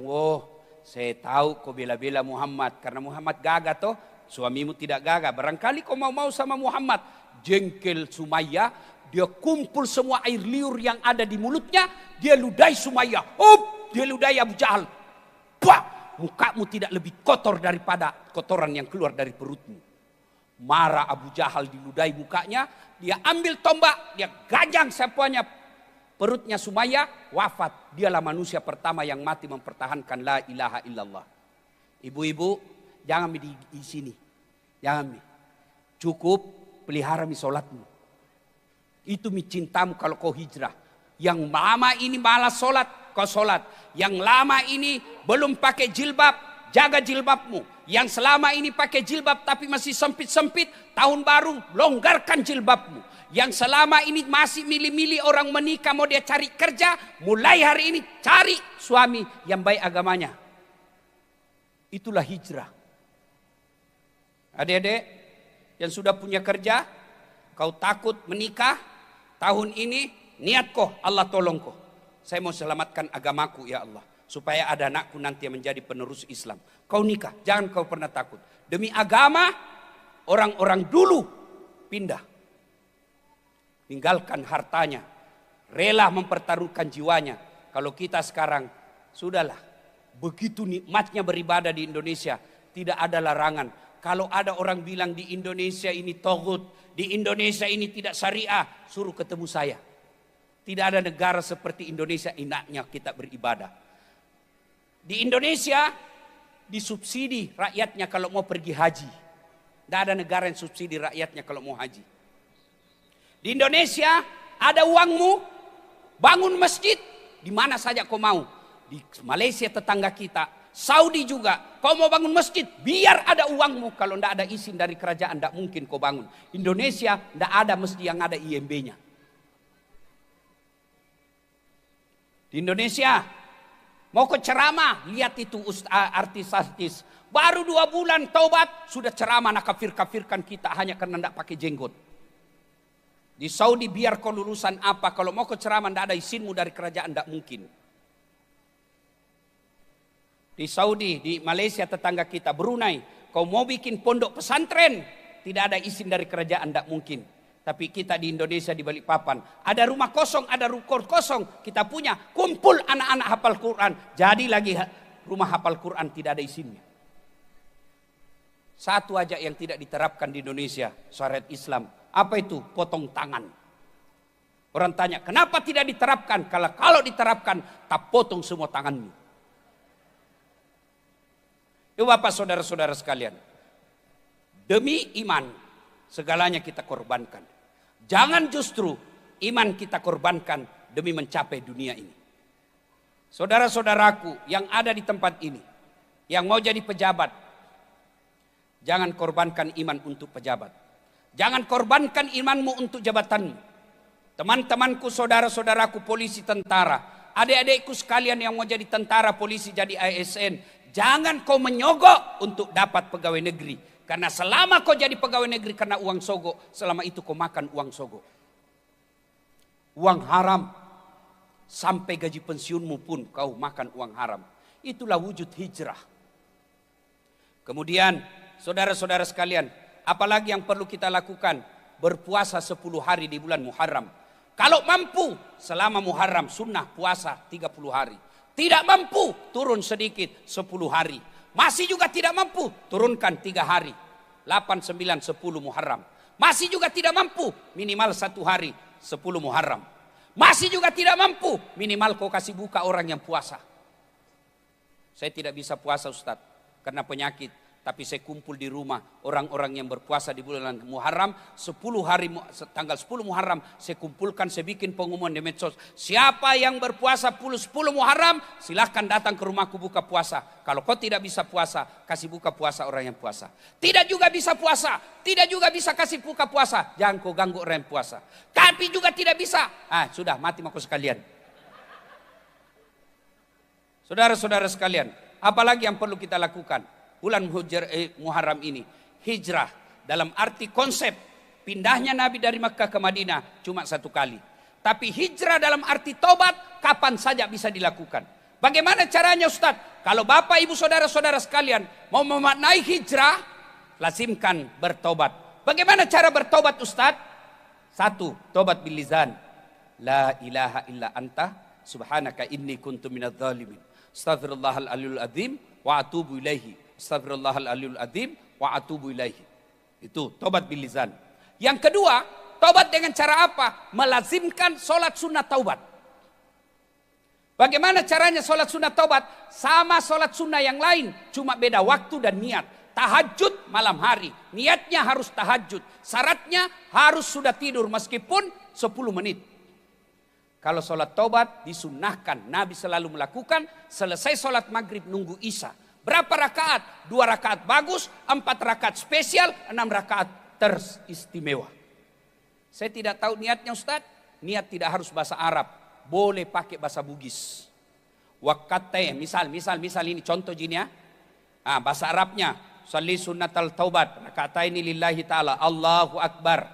saya tahu kau bela-bela Muhammad karena Muhammad gagah toh, suamimu tidak gagah, barangkali kau mau sama Muhammad. Jengkel Sumayyah, dia kumpul semua air liur yang ada di mulutnya, dia ludahi Sumayyah. Dia ludahi Abu Jahal. Mukamu tidak lebih kotor daripada kotoran yang keluar dari perutmu. Marah Abu Jahal diludahi mukanya, dia ambil tombak, dia gajang semuanya perutnya Sumayyah, wafat. Dialah manusia pertama yang mati mempertahankan la ilaha illallah. Ibu-ibu, jangan di sini. Jangan. Cukup pelihara sholatmu. Itu cintamu kalau kau hijrah. Yang lama ini malas sholat, kau sholat. Yang lama ini belum pakai jilbab, jaga jilbabmu. Yang selama ini pakai jilbab tapi masih sempit-sempit, tahun baru longgarkan jilbabmu. Yang selama ini masih milih-milih orang menikah mau dia cari kerja, mulai hari ini cari suami yang baik agamanya. Itulah hijrah. Adik-adik yang sudah punya kerja, kau takut menikah, tahun ini niat kau, Allah tolong kau. Saya mau selamatkan agamaku ya Allah. Supaya ada anakku nanti yang menjadi penerus Islam. Kau nikah, jangan kau pernah takut. Demi agama, orang-orang dulu pindah. Tinggalkan hartanya. Rela mempertaruhkan jiwanya. Kalau kita sekarang Sudahlah, begitu nikmatnya beribadah di Indonesia, tidak ada larangan. Kalau ada orang bilang di Indonesia ini togut, di Indonesia ini tidak syariah, suruh ketemu saya. Tidak ada negara seperti Indonesia enaknya kita beribadah. Di Indonesia disubsidi rakyatnya kalau mau pergi haji. Tidak ada negara yang subsidi rakyatnya kalau mau haji. Di Indonesia ada uangmu, bangun masjid di mana saja kau mau. Di Malaysia tetangga kita, Saudi juga, kau mau bangun masjid, biar ada uangmu. Kalau tidak ada izin dari kerajaan, tidak mungkin kau bangun. Indonesia tidak ada masjid yang ada IMB-nya. Di Indonesia, mau ke ceramah, lihat itu artis-artis. Baru 2 bulan taubat, sudah ceramah nak kafir-kafirkan kita hanya karena tidak pakai jenggot. Di Saudi biar kau lulusan apa, kalau mau ke ceramah tidak ada izinmu dari kerajaan, tidak mungkin. Di Saudi, di Malaysia tetangga kita, Brunei, kau mau bikin pondok pesantren, tidak ada izin dari kerajaan, tidak mungkin. Tapi kita di Indonesia di Balikpapan, ada rumah kosong, ada rukun kosong, kita punya, kumpul anak-anak hafal Quran, jadi lagi rumah hafal Quran tidak ada izinnya. Satu aja yang tidak diterapkan di Indonesia, syariat Islam, apa itu? Potong tangan. Orang tanya, kenapa tidak diterapkan? Kalau diterapkan, tak potong semua tanganmu. Bapak saudara-saudara sekalian, demi iman segalanya kita korbankan. Jangan justru iman kita korbankan demi mencapai dunia ini. Saudara-saudaraku yang ada di tempat ini, yang mau jadi pejabat, jangan korbankan iman untuk pejabat. Jangan korbankan imanmu untuk jabatanmu. Teman-temanku, saudara-saudaraku polisi, tentara, adik-adikku sekalian yang mau jadi tentara, polisi, jadi ASN, jangan kau menyogok untuk dapat pegawai negeri. Karena selama kau jadi pegawai negeri karena uang sogok, selama itu kau makan uang sogok. Uang haram. Sampai gaji pensiunmu pun kau makan uang haram. Itulah wujud hijrah. Kemudian saudara-saudara sekalian, apalagi yang perlu kita lakukan? Berpuasa 10 hari di bulan Muharram. Kalau mampu selama Muharram, sunnah puasa 30 hari. Tidak mampu, turun sedikit 10 hari. Masih juga tidak mampu, turunkan 3 hari. 8, 9, 10 Muharram. Masih juga tidak mampu, minimal 1 hari 10 Muharram. Masih juga tidak mampu, minimal kau kasih buka orang yang puasa. Saya tidak bisa puasa Ustadz, karena penyakit. Tapi saya kumpul di rumah orang-orang yang berpuasa di bulan Muharram. 10 hari, tanggal 10 Muharram saya kumpulkan, saya bikin pengumuman di medsos. Siapa yang berpuasa 10 Muharram silahkan datang ke rumahku buka puasa. Kalau kau tidak bisa puasa, kasih buka puasa orang yang puasa. Tidak juga bisa puasa, tidak juga bisa kasih buka puasa, jangan kau ganggu orang yang puasa. Tapi juga tidak bisa, sudah mati maku sekalian. Saudara-saudara sekalian, apalagi yang perlu kita lakukan? Bulan Muharram ini hijrah dalam arti konsep pindahnya Nabi dari Makkah ke Madinah cuma 1 kali. Tapi hijrah dalam arti tobat kapan saja bisa dilakukan. Bagaimana caranya Ustadz? Kalau Bapak Ibu Saudara-saudara sekalian mau memaknai hijrah, lazimkan bertobat. Bagaimana cara bertobat Ustadz? 1, tobat bil lisan. La ilaha illa anta subhanaka inni kuntu minadz zalimin. Astaghfirullahal aliyul azim wa atubu ilaihi. Astaghfirullahal aliyul azim wa atubu ilaihi. Itu tobat bil lisan. Yang kedua, tobat dengan cara apa? Melazimkan sholat sunat taubat. Bagaimana caranya sholat sunat taubat? Sama sholat sunnah yang lain, cuma beda waktu dan niat. Tahajud malam hari, niatnya harus tahajud. Syaratnya harus sudah tidur meskipun 10 menit. Kalau sholat taubat disunnahkan, Nabi selalu melakukan, selesai sholat maghrib nunggu isya. Berapa rakaat? 2 rakaat bagus, 4 rakaat spesial, 6 rakaat teristimewa. Saya tidak tahu niatnya Ustaz. Niat tidak harus bahasa Arab, boleh pakai bahasa Bugis. Wakate, misal ini contoh gini ya. Bahasa Arabnya, salli sunnatal taubat, rakataini lillahi ta'ala, Allahu Akbar.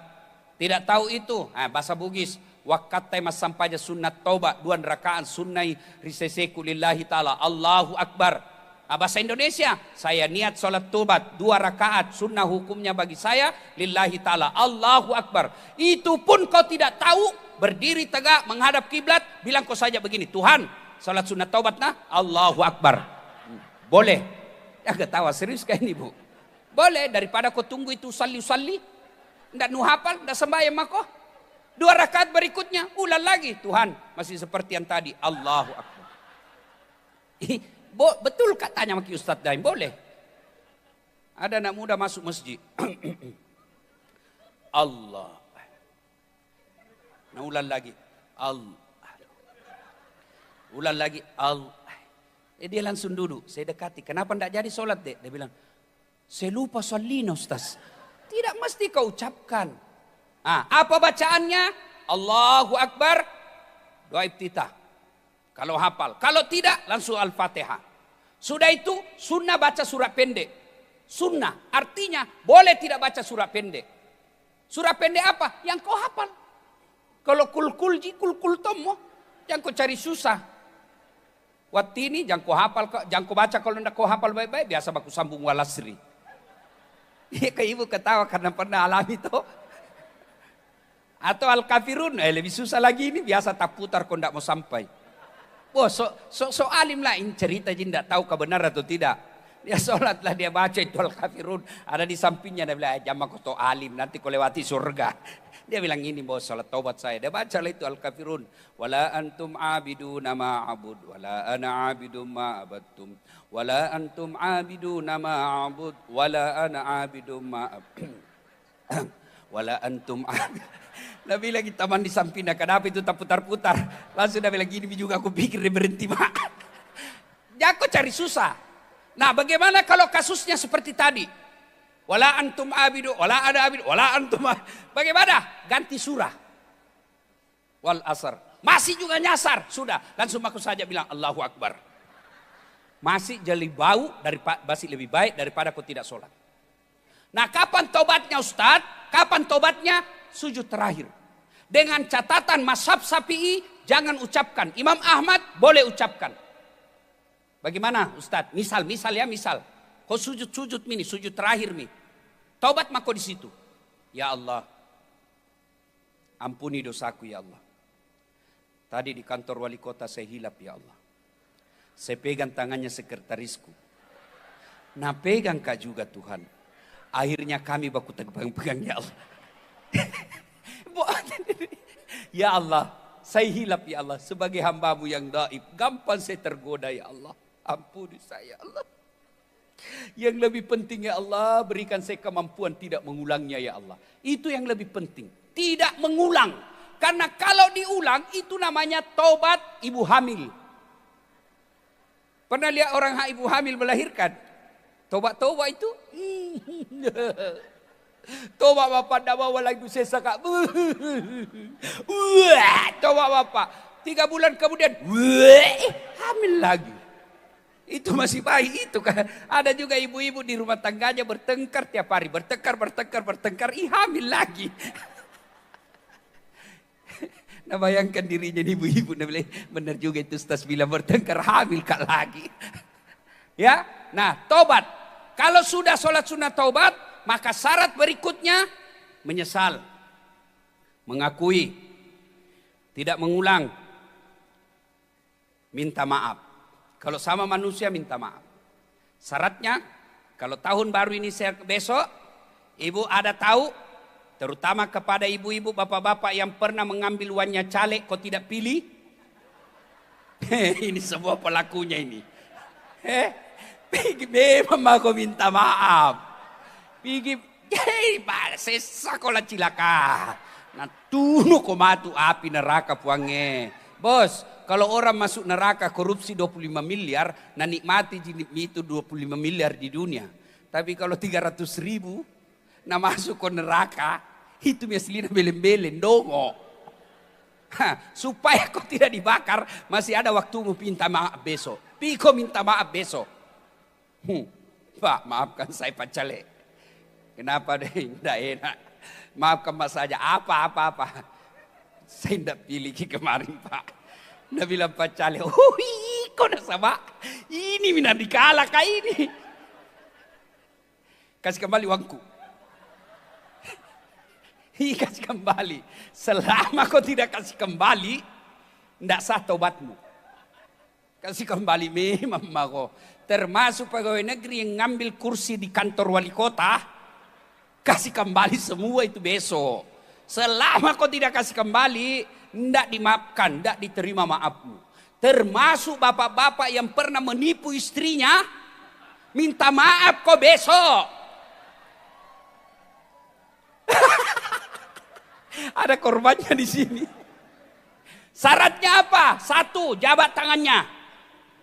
Tidak tahu itu, bahasa Bugis. Wakate mas sampaja sunnat taubat, 2 rakaat sunnai riseseku lillahi ta'ala, Allahu Akbar. Bahasa Indonesia, saya niat sholat taubat 2 rakaat, sunnah hukumnya bagi saya lillahi ta'ala, Allahu Akbar. Itu pun kau tidak tahu, berdiri tegak menghadap kiblat, bilang kau saja begini, Tuhan Salat sunat taubat nah, Allahu Akbar. Boleh. Ya ketawa serius kayak ini bu. Boleh, daripada kau tunggu itu salli. Nggak nu hafal, nggak sembahyang mako. 2 rakaat berikutnya, ulang lagi. Tuhan, masih seperti yang tadi. Allahu Akbar. Betul katanya maki Ustadz Daim, boleh. Ada anak muda masuk masjid. Allah. Nah ulang lagi. Allah. Ulang lagi. Allah. Dia langsung duduk. Saya dekati. Kenapa tidak jadi sholat dek? Dia bilang. Saya lupa sholina Ustaz. Tidak mesti kau ucapkan. Apa bacaannya? Allahu Akbar. Doa iftitah. Kalau hafal. Kalau tidak langsung Al-Fatihah. Sudah itu sunnah baca surat pendek. Sunnah. Artinya boleh tidak baca surat pendek. Surat pendek apa? Yang kau hafal. Kalau kul-kulji, kul-kul tomo. Yang kau cari susah. Waktu ini jangan kau hafal, jangan kau baca kalau tidak kau hafal baik-baik. Biasa baku sambung walasri. Ke ibu ketawa karena pernah alami itu. Atau al-kafirun, lebih susah lagi ini. Biasa tak putar kau tidak mau sampai. Wah, so alim lah ini cerita je tidak tahu kebenar atau tidak. Dia sholat lah dia baca itu al-kafirun. Ada di sampingnya dia bilang, jangan kau tahu alim nanti kau lewati surga. Dia bilang ini bos sholat taubat saya. Dia baca lah itu al-kafirun. Wala antum abiduna ma'abud. Wala ana abidum ma'abadtum. Wala antum abiduna ma'abud. Wala ana abidum ma'abud. Wala antum abid. Nabi lagi taman di sampingnya. Kenapa itu tak putar-putar. Langsung Nabi lagi ini juga aku pikir dia berhenti mak. Dia aku cari susah. Nah bagaimana kalau kasusnya seperti tadi. Wala antum abidu, wala ada abid, wala antum. Bagaimana? Ganti surah. Wal asar. Masih juga nyasar. Sudah. Langsung aku saja bilang Allahu Akbar. Masih jadi bau, masih lebih baik daripada kau tidak sholat. Nah kapan tobatnya Ustaz? Kapan tobatnya? Sujud terakhir. Dengan catatan mazhab Syafi'i jangan ucapkan. Imam Ahmad boleh ucapkan. Bagaimana Ustaz? Misal. Kau sujud mini, sujud terakhir nih. Taubat mako di situ. Ya Allah, ampuni dosaku ya Allah. Tadi di kantor wali kota saya hilap ya Allah. Saya pegang tangannya sekretarisku. Nah pegang kak juga Tuhan. Akhirnya kami baku pegang ya Allah. Ya Allah, saya hilap ya Allah sebagai hambamu yang daib. Gampang saya tergoda ya Allah. Ampuni saya Allah. Yang lebih penting ya Allah, berikan saya kemampuan tidak mengulangnya ya Allah. Itu yang lebih penting. Tidak mengulang. Karena kalau diulang itu namanya taubat ibu hamil. Pernah lihat orang ibu hamil melahirkan? Taubat itu. Taubat bapak dah bawa lagi sesak. Taubat bapak. 3 bulan kemudian hamil lagi. Itu masih bayi itu kan. Ada juga ibu-ibu di rumah tangganya bertengkar tiap hari. Bertengkar. Hamil lagi. Nah bayangkan dirinya ibu-ibu. Benar juga itu Ustaz bilang bertengkar hamil kak lagi. Ya. Nah tobat. Kalau sudah sholat sunat taubat. Maka syarat berikutnya. Menyesal. Mengakui. Tidak mengulang. Minta maaf. Kalau sama manusia minta maaf. Syaratnya kalau tahun baru ini besok ibu ada tahu, terutama kepada ibu-ibu bapak-bapak yang pernah mengambil uangnya caleg kok tidak pilih. Ini semua pelakunya ini. Memang aku minta maaf. Pergi sekolah cilaka. Nah tunu ko matu api neraka puange. Bos, kalau orang masuk neraka korupsi 25 miliar, nah nikmati itu 25 miliar di dunia. Tapi kalau 300 ribu, nah masuk ke neraka, itu meslina belen-belen, dongo. Supaya kau tidak dibakar, masih ada waktumu minta maaf besok. Piko minta maaf besok. Pak, maafkan saya Pak Cale. Kenapa deh, tidak enak. Maafkan mas saja, apa. Saya tidak pilih kemarin Pak. Dia bilang Pak Cale, kau nak sama? Ini minat dikalah kah ini. Kasih kembali uangku. Kasih kembali. Selama kau tidak kasih kembali, tidak sah taubatmu. Kasih kembali memang mako. Termasuk pegawai negeri yang ngambil kursi di kantor wali kota, kasih kembali semua itu besok. Selama kau tidak kasih kembali, tidak dimaafkan, tidak diterima maafmu. Termasuk bapak-bapak yang pernah menipu istrinya, minta maaf kau besok. Ada korbannya di sini. Syaratnya apa? 1, jabat tangannya.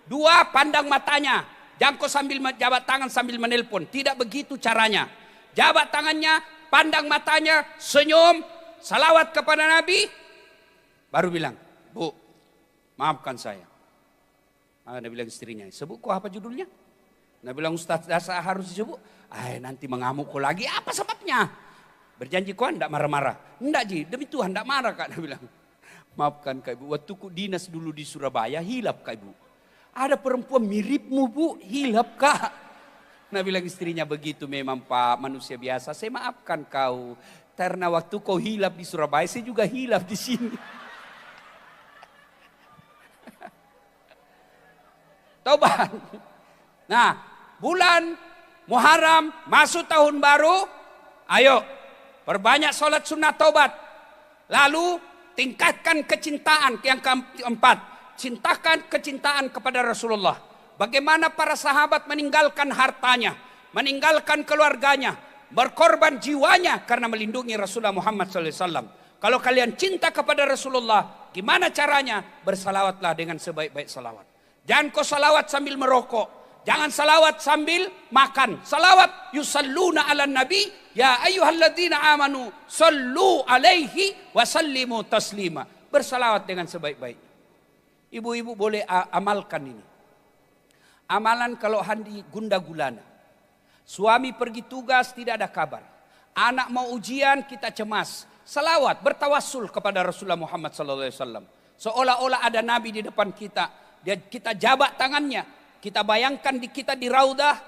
2, pandang matanya. Jangan kau sambil jabat tangan sambil menelpon. Tidak begitu caranya. Jabat tangannya, pandang matanya, senyum, salawat kepada Nabi. Baru bilang, Bu, maafkan saya. Nabi bilang istrinya, sebut kau apa judulnya? Nabi bilang, Ustaz dasar harus disebut. Nanti mengamuk kau lagi, apa sebabnya? Berjanji kau tidak marah-marah. Tidak Ji, demi Tuhan tidak marah Kak. Nabi bilang, maafkan Kak Ibu, waktu ku dinas dulu di Surabaya, hilap Kak Ibu. Ada perempuan miripmu Bu, hilap Kak. Nabi bilang istrinya, begitu memang Pak, manusia biasa. Saya maafkan kau. Karena waktu kau hilap di Surabaya, saya juga hilap di sini. Taubat. Nah, bulan Muharram, masuk tahun baru. Ayo, perbanyak sholat sunnah taubat. Lalu, tingkatkan kecintaan yang keempat. Cintakan kecintaan kepada Rasulullah. Bagaimana para sahabat meninggalkan hartanya, meninggalkan keluarganya, berkorban jiwanya karena melindungi Rasulullah Muhammad SAW. Kalau kalian cinta kepada Rasulullah, gimana caranya? Bersalawatlah dengan sebaik-baik salawat. Jangan kau salawat sambil merokok. Jangan salawat sambil makan. Salawat yusalluna ala nabi. Ya ayyuhalladzina amanu sallu alaihi wa sallimu taslima. Bersalawat dengan sebaik-baiknya. Ibu-ibu boleh amalkan ini. Amalan kalau handi gunda gulana. Suami pergi tugas tidak ada kabar. Anak mau ujian kita cemas. Salawat bertawassul kepada Rasulullah Muhammad SAW. Seolah-olah ada Nabi di depan kita. Kita jabat tangannya. Kita bayangkan kita di raudah.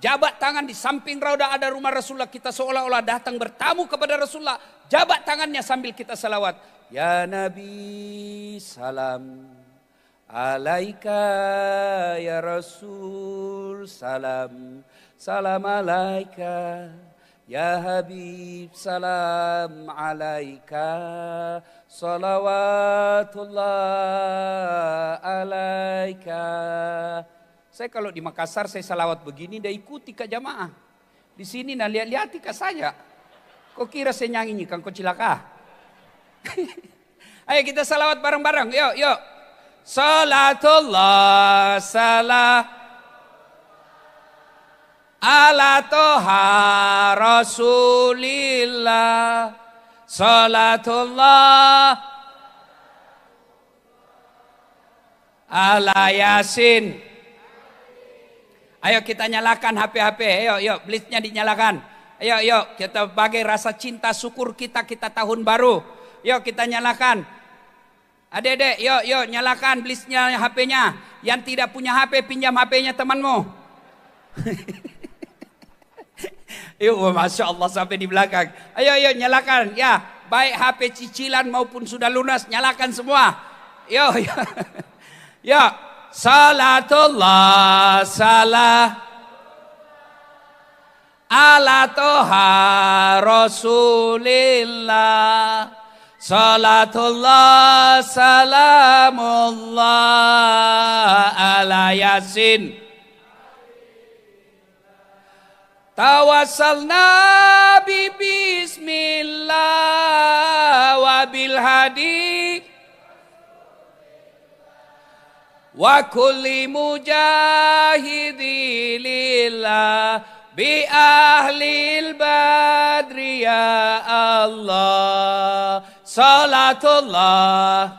Jabat tangan di samping raudah ada rumah Rasulullah. Kita seolah-olah datang bertamu kepada Rasulullah. Jabat tangannya sambil kita salawat. Ya Nabi salam. Alaika ya Rasul salam. Salam alaika ya Habib salam alaika. Salawatullah alaika. Saya kalau di Makassar saya salawat begini dah ikuti ke jamaah. Di sini nah lihat-lihat ke saya. Kok kira saya nyanyi kan kau cilaka? Ayo kita salawat bareng-bareng. Yuk. Salatullah salam ala toha rasulillah. Salatullah ala yasin. Ayo kita nyalakan HP. Yuk, blitnya dinyalakan. Ayo, kita bagi rasa cinta syukur kita tahun baru. Yuk kita nyalakan. Adek-adek, yuk nyalakan blitnya HP-nya. Yang tidak punya HP pinjam HP-nya temanmu. Yuk, Masya Allah sampai di belakang. Ayo nyalakan. Ya, baik HP cicilan maupun sudah lunas nyalakan semua. Yuk. Yuk. Salatullah salah ala toha rasulillah. Salatullah salamullah ala yasin. Tawassalna bi bismillah wa bil hadi wa kulli mujahidi lillah bi ahlil badri ya Allah. Salatullah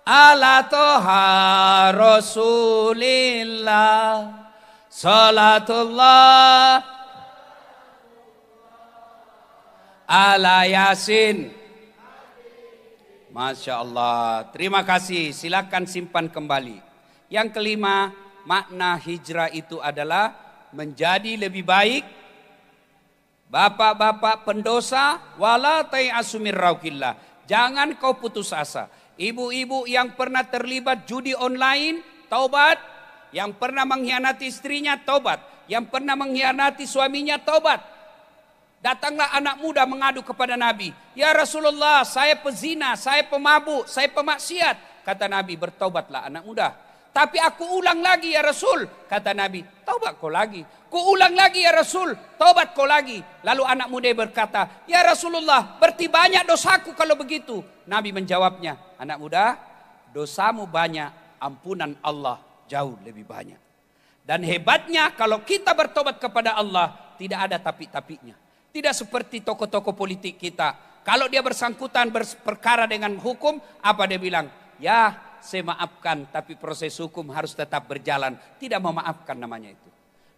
ala toha rasulillah. Salatullah ala yasin. Masya Allah. Terima kasih. Silakan simpan kembali. Yang kelima, makna hijrah itu adalah menjadi lebih baik. Bapak-bapak pendosa, wala tai'asu min rauqillah. Jangan kau putus asa. Ibu-ibu yang pernah terlibat judi online, taubat. Yang pernah mengkhianati istrinya, taubat. Yang pernah mengkhianati suaminya, taubat. Datanglah anak muda mengadu kepada Nabi. Ya Rasulullah, saya pezina, saya pemabuk, saya pemaksiat. Kata Nabi, bertaubatlah anak muda. Tapi aku ulang lagi ya Rasul. Kata Nabi, taubat kau lagi. Ku ulang lagi ya Rasul, taubat kau lagi. Lalu anak muda berkata, ya Rasulullah, berarti banyak dosaku kalau begitu. Nabi menjawabnya, anak muda, dosamu banyak, ampunan Allah jauh lebih banyak. Dan hebatnya kalau kita bertobat kepada Allah, tidak ada tapi-tapinya. Tidak seperti tokoh-tokoh politik kita. Kalau dia bersangkutan berperkara dengan hukum, apa dia bilang? Ya, saya maafkan, tapi proses hukum harus tetap berjalan. Tidak memaafkan namanya itu.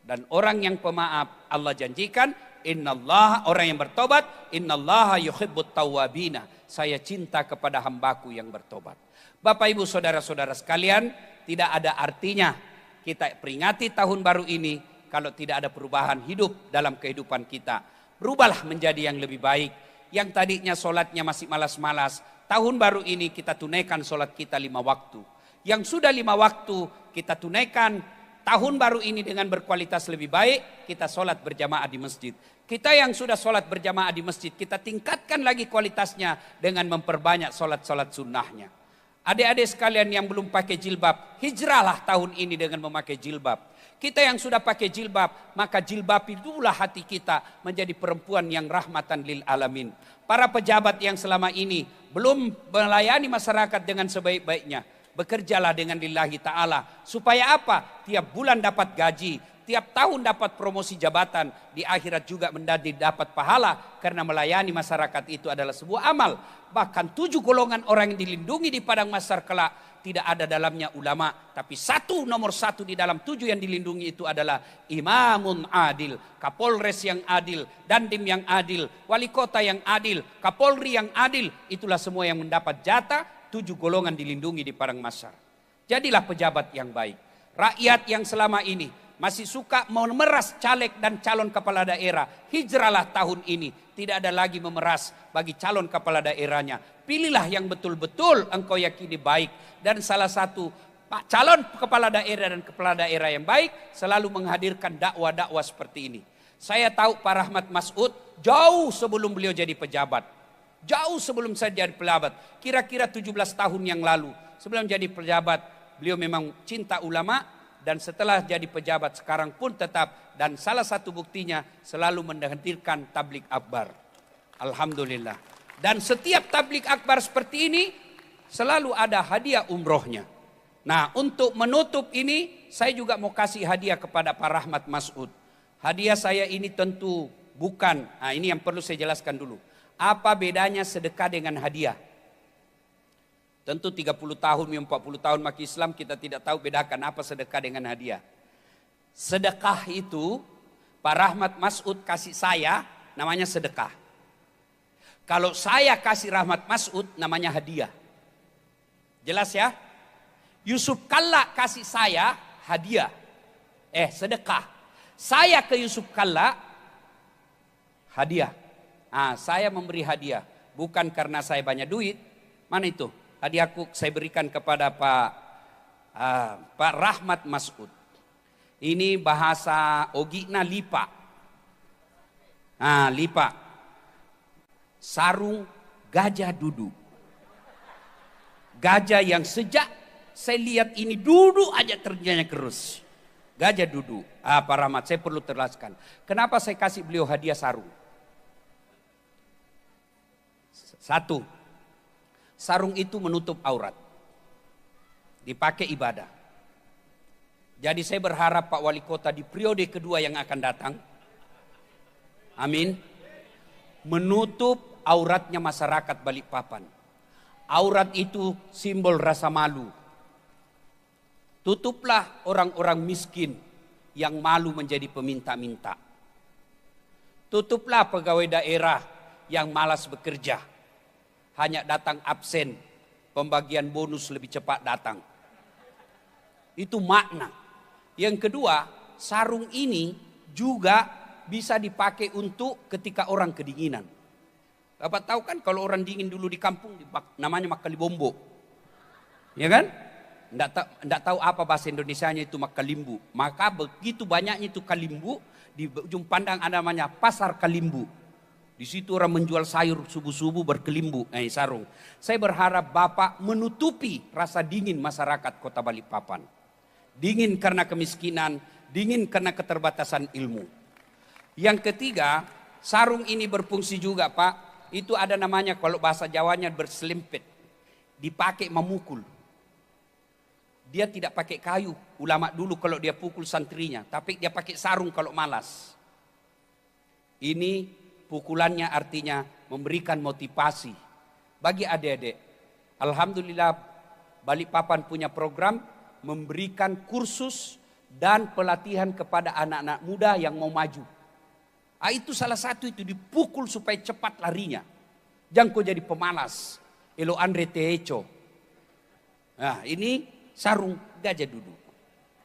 Dan orang yang pemaaf, Allah janjikan, innallaha, orang yang bertobat, innallaha yuhibbut tawwabina. Saya cinta kepada hambaku yang bertobat. Bapak ibu saudara-saudara sekalian, tidak ada artinya kita peringati tahun baru ini kalau tidak ada perubahan hidup dalam kehidupan kita. Berubahlah menjadi yang lebih baik. Yang tadinya sholatnya masih malas-malas, tahun baru ini kita tunaikan sholat kita 5 waktu. Yang sudah 5 waktu kita tunaikan tahun baru ini dengan berkualitas lebih baik, kita sholat berjamaah di masjid. Kita yang sudah sholat berjamaah di masjid, kita tingkatkan lagi kualitasnya dengan memperbanyak sholat-sholat sunnahnya. Adik-adik sekalian yang belum pakai jilbab, hijrahlah tahun ini dengan memakai jilbab. Kita yang sudah pakai jilbab, maka jilbab itulah hati kita menjadi perempuan yang rahmatan lil alamin. Para pejabat yang selama ini belum melayani masyarakat dengan sebaik-baiknya, bekerjalah dengan lillahi ta'ala. Supaya apa? Tiap bulan dapat gaji, tiap tahun dapat promosi jabatan, di akhirat juga dapat pahala. Karena melayani masyarakat itu adalah sebuah amal. Bahkan 7 golongan orang yang dilindungi di padang mahsyar kelak, tidak ada dalamnya ulama, tapi nomor satu di dalam 7 yang dilindungi itu adalah imamun adil, kapolres yang adil, dandim yang adil, wali kota yang adil, kapolri yang adil. Itulah semua yang mendapat jatah 7 golongan dilindungi di padang mahsyar. Jadilah pejabat yang baik. Rakyat yang selama ini masih suka memeras caleg dan calon kepala daerah, hijrahlah tahun ini. Tidak ada lagi memeras bagi calon kepala daerahnya. Pilihlah yang betul-betul engkau yakini baik. Dan salah satu calon kepala daerah dan kepala daerah yang baik selalu menghadirkan dakwah-dakwah seperti ini. Saya tahu Pak Rahmat Mas'ud jauh sebelum beliau jadi pejabat. Jauh sebelum saya jadi pejabat. Kira-kira 17 tahun yang lalu. Sebelum jadi pejabat, beliau memang cinta ulama. Dan setelah jadi pejabat sekarang pun tetap. Dan salah satu buktinya selalu menghadirkan tablik akbar. Alhamdulillah. Dan setiap tablik akbar seperti ini selalu ada hadiah umrohnya. Nah, untuk menutup ini saya juga mau kasih hadiah kepada Pak Rahmat Mas'ud. Hadiah saya ini tentu bukan, nah ini yang perlu saya jelaskan dulu. Apa bedanya sedekah dengan hadiah? Tentu 30 tahun, 40 tahun maki Islam kita tidak tahu bedakan apa sedekah dengan hadiah. Sedekah itu Pak Rahmat Mas'ud kasih saya namanya sedekah. Kalau saya kasih Rahmat Mas'ud namanya hadiah. Jelas ya? Yusuf Kalla kasih saya hadiah. Sedekah. Saya ke Yusuf Kalla hadiah. Saya memberi hadiah. Bukan karena saya banyak duit. Mana itu? Hadiahku saya berikan kepada Pak Rahmat Mas'ud. Ini bahasa Ogina lipa. Lipa. Sarung gajah duduk. Gajah yang sejak saya lihat ini duduk aja terjadinya terus. Gajah duduk. Pak Rahmat, saya perlu terjelaskan. Kenapa saya kasih beliau hadiah sarung? Satu, sarung itu menutup aurat. Dipakai ibadah. Jadi saya berharap Pak Wali Kota di periode kedua yang akan datang. Amin. Menutup auratnya masyarakat Balikpapan. Aurat itu simbol rasa malu. Tutuplah orang-orang miskin yang malu menjadi peminta-minta. Tutuplah pegawai daerah yang malas bekerja. Hanya datang absen, pembagian bonus lebih cepat datang. Itu makna. Yang kedua, sarung ini juga bisa dipakai untuk ketika orang kedinginan. Bapak tahu kan kalau orang dingin dulu di kampung namanya makali bombo. Ya kan? Nggak tahu apa bahasa Indonesianya itu Kalimbu. Maka begitu banyaknya itu kalimbu, di ujung pandang ada namanya Pasar Kalimbu. Di situ orang menjual sayur subuh-subuh berkelimbu, sarung. Saya berharap Bapak menutupi rasa dingin masyarakat Kota Balikpapan. Dingin karena kemiskinan, dingin karena keterbatasan ilmu. Yang ketiga, sarung ini berfungsi juga Pak. Itu ada namanya kalau bahasa Jawanya berselempet. Dipakai memukul. Dia tidak pakai kayu. Ulama dulu kalau dia pukul santrinya. Tapi dia pakai sarung kalau malas. Ini pukulannya artinya memberikan motivasi bagi adik-adik. Alhamdulillah Balikpapan punya program memberikan kursus dan pelatihan kepada anak-anak muda yang mau maju. Itu salah satu itu dipukul supaya cepat larinya. Jangan kau jadi pemalas. Elo Andre Tehecho. Nah ini sarung Gajah Duduk.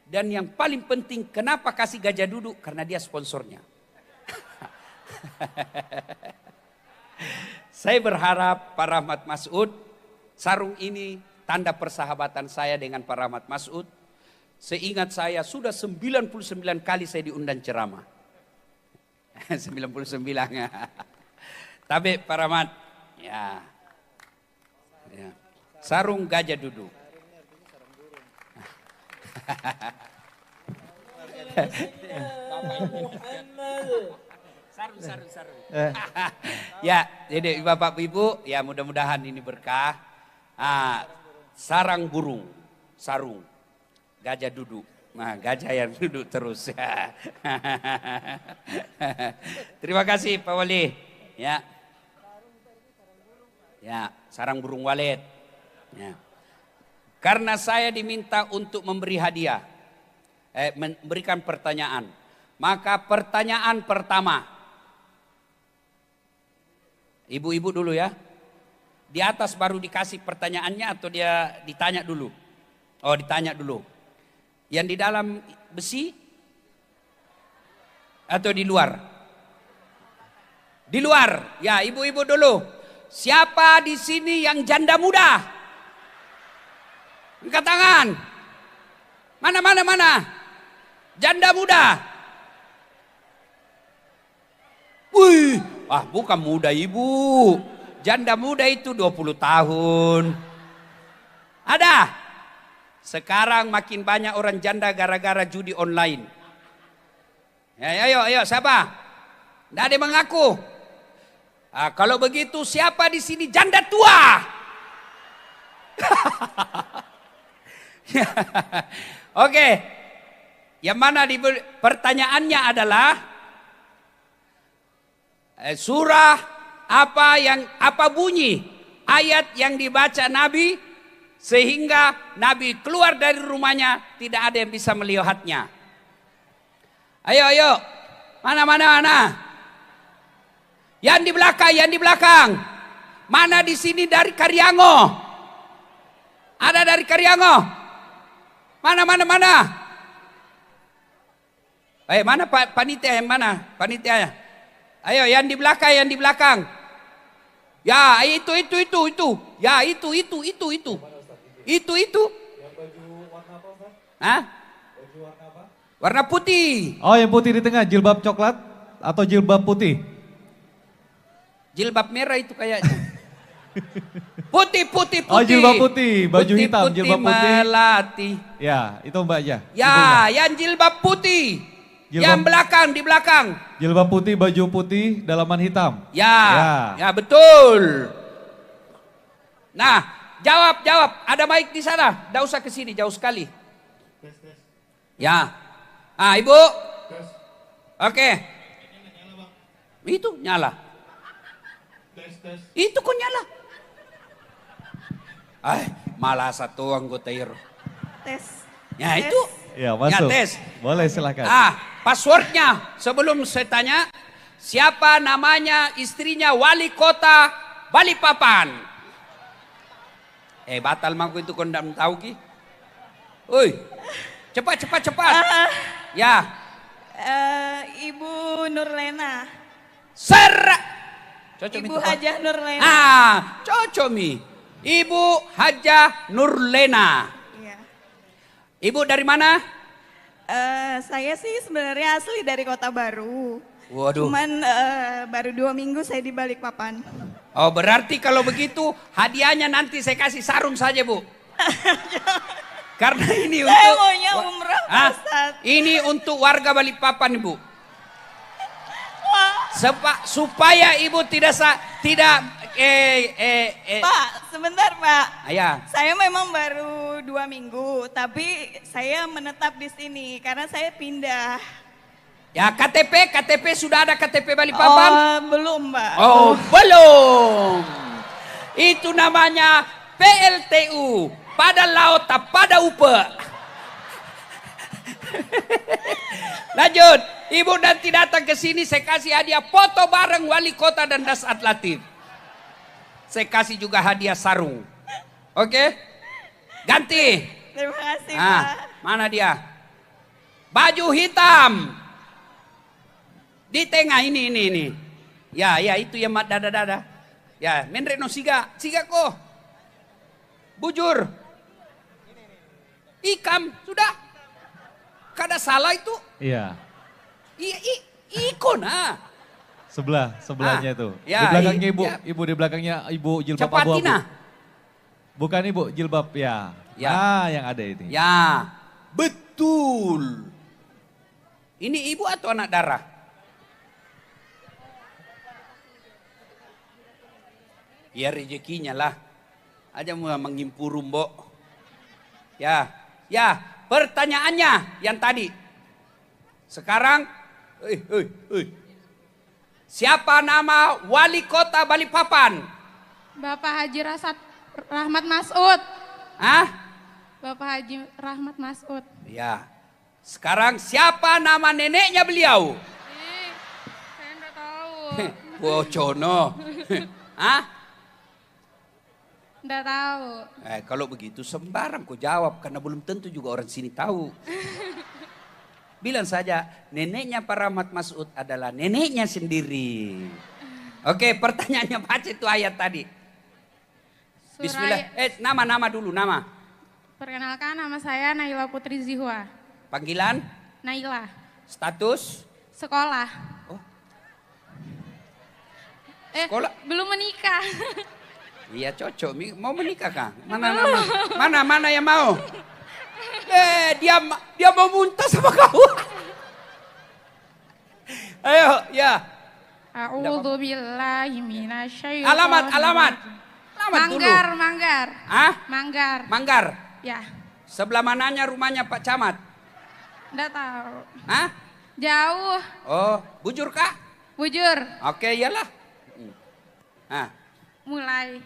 Dan yang paling penting kenapa kasih Gajah Duduk? Karena dia sponsornya. Saya berharap Pak Rahmat Masud, sarung ini tanda persahabatan saya dengan Pak Rahmat Masud. Seingat saya sudah 99 kali saya diundang ceramah. 99. Tapi Pak Rahmat, ya. Sarung Gajah Duduk. Sarung. Ya, jadi Bapak Ibu, ya mudah-mudahan ini berkah. Sarang burung, sarung, gajah duduk. Nah, gajah yang duduk terus. Terima kasih Pak Wali. Ya, sarang burung walet. Ya. Karena saya diminta untuk memberi hadiah, memberikan pertanyaan. Maka pertanyaan pertama, ibu-ibu dulu ya. Di atas baru dikasih pertanyaannya atau dia ditanya dulu? Oh, ditanya dulu. Yang di dalam besi atau di luar? Di luar. Ya, ibu-ibu dulu. Siapa di sini yang janda muda? Angkat tangan. Mana? Janda muda. Wih, bukan muda ibu. Janda muda itu 20 tahun. Ada. Sekarang makin banyak orang janda gara-gara judi online. Ya, ayo, siapa? Tidak ada yang mengaku. Kalau begitu siapa di sini janda tua? Oke. Yang mana pertanyaannya adalah surah apa bunyi ayat yang dibaca Nabi sehingga Nabi keluar dari rumahnya tidak ada yang bisa melihatnya. Ayo. Mana? Yang di belakang. Mana di sini dari Karyango? Ada dari Karyango? Mana? Mana panitia yang mana? Panitia. Ayo yang di belakang. Ya, itu. Ya, itu. Itu.
Yang baju warna apa, Ustaz?
Hah?
Baju warna apa?
Warna putih.
Oh, yang putih di tengah, jilbab coklat atau jilbab putih?
Jilbab merah itu kayaknya. Putih.
Oh, jilbab putih, baju hitam, jilbab putih.
Melati.
Ya, itu Mbak aja.
Ya, yang jilbab putih. Yang di belakang.
Jilbab putih, baju putih, dalaman hitam.
Ya, betul. Nah, jawab. Ada mic di sana. Tidak usah ke sini, jauh sekali. Ya. Ibu. Oke. Itu nyala. Itu kok nyala. Malah satu anggota IRO.
Tes.
Ya, itu.
Ya, masuk.
Ya, tes.
Boleh silakan.
Passwordnya sebelum saya tanya, siapa namanya istrinya wali kota Balikpapan? Batal mangku itu kau tidak tahu ki? Oi, cepat. Ya.
Ibu Nurlena.
Serak. Cocok
Ibu Hajah Nurlena.
Cocok mi. Ibu Hajah Nurlena.
Iya.
Ibu dari mana?
Saya sih sebenarnya asli dari Kota Baru.
Waduh.
Cuman baru 2 minggu saya di Balikpapan.
Oh berarti kalau begitu hadiahnya nanti saya kasih sarung saja Bu. Karena ini
Saya
untuk
maunya umroh, Pak Ustadz.
ini untuk warga Balikpapan Ibu. Supaya Ibu tidak
Pak, sebentar Pak.
Ya.
Saya memang baru 2 minggu, tapi saya menetap di sini karena saya pindah.
Ya KTP sudah ada KTP Balikpapan?
Oh, belum Mbak.
Oh belum. Itu namanya PLTU. Pada laut tak pada upe. Lanjut. Ibu nanti datang ke sini saya kasih hadiah foto bareng wali kota dan Dasat Latif. Saya kasih juga hadiah sarung. Oke? Ganti.
Terima kasih Pak.
Mana dia? Baju hitam. Di tengah ini. Ya itu yang mat dada. Ya, menreno siga ko. Bujur. Ikam sudah. Kada salah itu.
Iya.
Ikon
Sebelahnya itu.
Ya,
di belakangnya ibu,
ya.
ibu di belakangnya ibu jilbab
Cepatin
abu-abu. Bukan ibu jilbab ya. Yang ada ini.
Ya, betul. Ini ibu atau anak darah? Ya rezekinya lah. Aja mau mengimpuru mbok. Ya, pertanyaannya yang tadi. Sekarang, siapa nama wali kota Balikpapan?
Bapak Haji Rahmat Masud. Bapak Haji Rahmat Masud.
Ya. Sekarang siapa nama neneknya beliau?
Saya enggak tahu.
Wocono.
Enggak tahu.
Kalau begitu sembarang kau jawab karena belum tentu juga orang sini tahu. Bilang saja neneknya Pak Rahmat Masud adalah neneknya sendiri. Oke, pertanyaannya baca itu ayat tadi. Bismillah. Nama dulu nama.
Perkenalkan nama saya Naila Putri Zihwa.
Panggilan?
Naila.
Status?
Sekolah.
Oh. Sekolah?
Belum menikah.
Iya cocok. Mau menikah kah? Mana yang mau? Dia mau muntah sama kau. Ayo, ya.
A'udzu billahi minasyaitonir
Alamat
Manggar,
dulu.
Manggar.
Manggar.
Ya.
Sebelah mananya rumahnya Pak Camat?
Enggak tahu.
Jauh. Oh, bujur kah?
Bujur.
Oke, iyalah.
Mulai.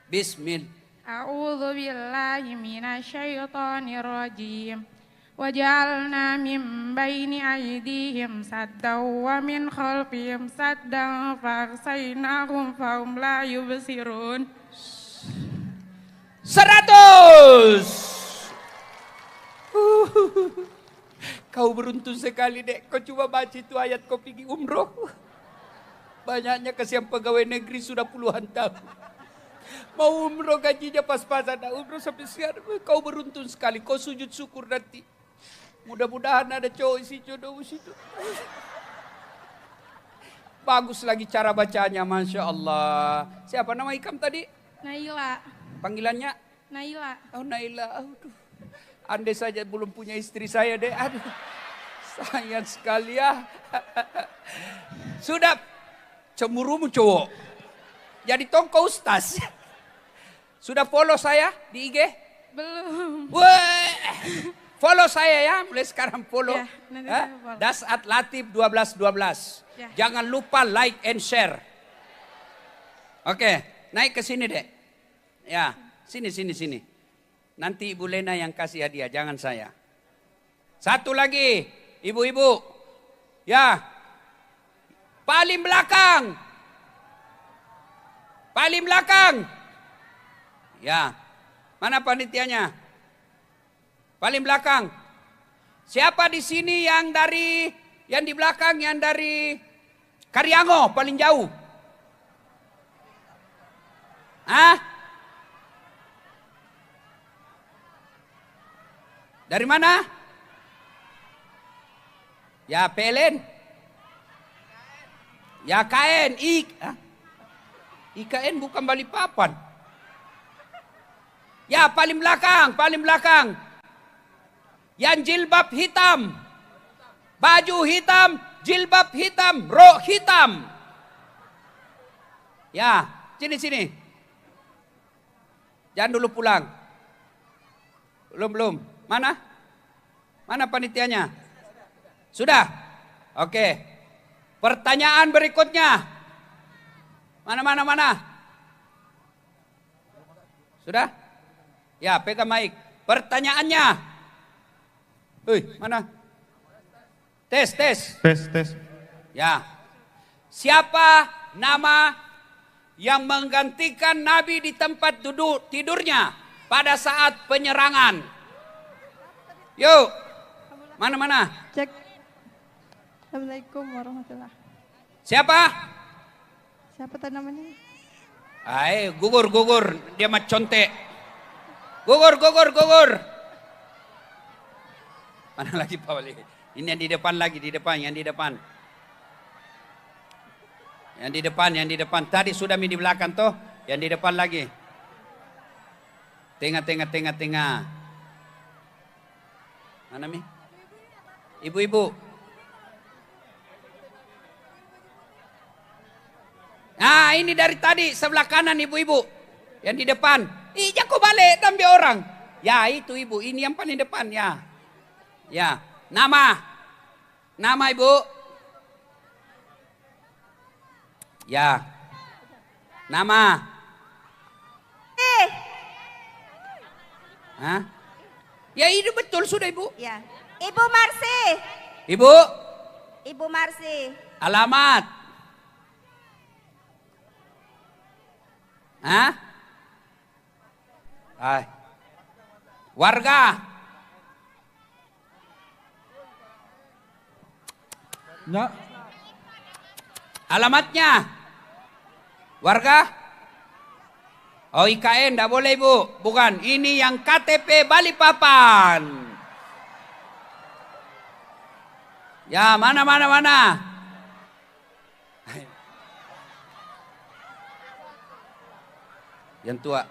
Bismillah.
A'udzu billahi minasyaitonir rajim. Waj'alna min baini aydihim saddan wa min khalfihim saddan fa'agsaynahum fahum la yubsirun.
100. Kau beruntung sekali dek. Kau coba baca itu ayat kau pergi umroh. Banyaknya kasihan pegawai negeri sudah puluhan tahun. Mau umroh gajinya pas-pasan. Umroh sampai sekarang. Kau beruntung sekali. Kau sujud syukur nanti. Mudah-mudahan ada cowok isi jodoh situ. Bagus lagi cara bacanya, Masya Allah. Siapa nama ikam tadi?
Naila.
Panggilannya?
Naila.
Oh Naila. Aduh. Andai saja belum punya istri saya deh. Aduh. Sayang sekali ya. Sudah. Cemurumu cowok. Jadi tongko ustaz. Sudah follow saya di IG?
Belum.
Wah. Follow saya ya, mulai sekarang follow.
Ya, nanti saya follow.
Dasat Latif 1212.
Ya.
Jangan lupa like and share. Oke, naik ke sini deh. Ya, sini. Nanti Ibu Lena yang kasih hadiah, jangan saya. Satu lagi, ibu-ibu. Ya, paling belakang. Ya, mana panitianya? Paling belakang. Siapa di sini yang di belakang yang dari Karyango paling jauh? Dari mana? Ya PLN. Ya KN. IKN bukan Balikpapan. Ya paling belakang, paling belakang. Yang jilbab hitam. Baju hitam, jilbab hitam, rok hitam. Ya, sini. Jangan dulu pulang. Belum. Mana? Mana panitianya? Sudah? Oke. Pertanyaan berikutnya. Mana? Sudah? Ya, pegang mic. Pertanyaannya. Mana? Tes. Ya. Siapa nama yang menggantikan Nabi di tempat tidurnya pada saat penyerangan? Yuk. Mana?
Cek. Assalamualaikum warahmatullahi.
Siapa
Siapa namanya?
Gugur. Dia mah contek. Gugur. Mana lagi Pak Wali? Ini yang di depan lagi, yang di depan. Yang di depan. Tadi sudah di belakang toh, yang di depan lagi. Tengah. Mana Mi? Ibu-ibu. Nah, ini dari tadi sebelah kanan ibu-ibu. Yang di depan. Jago balik dan biar orang. Ya, itu ibu, ini yang paling depan ya. Ya, Nama ibu. Ya. Nama. Hah? Ya itu betul sudah ibu.
Ya. Ibu Marsi.
Ibu
Marsi.
Alamat. Hah? Warga.
Nggak.
Alamatnya. Warga. Oh IKN tidak boleh ibu. Bukan. Ini yang KTP Balikpapan. Ya mana. Yang tua.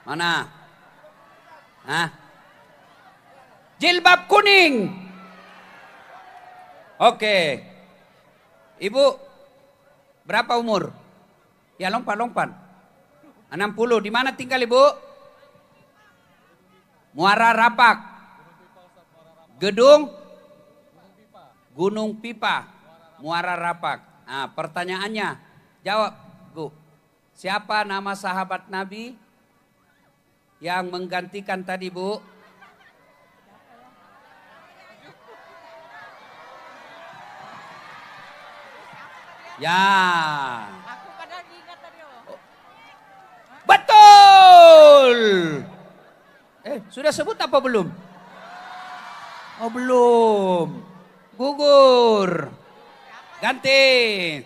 Mana? Hah? Jilbab kuning. Oke. Ibu berapa umur? Ya lompat. 60. Di mana tinggal ibu? Muara Rapak. Gedung Gunung Pipa. Muara Rapak. Nah, pertanyaannya, jawab, Bu. Siapa nama sahabat Nabi yang menggantikan tadi, Bu? Ya. Betul. Sudah sebut apa belum? Oh belum. Gugur. Ganti.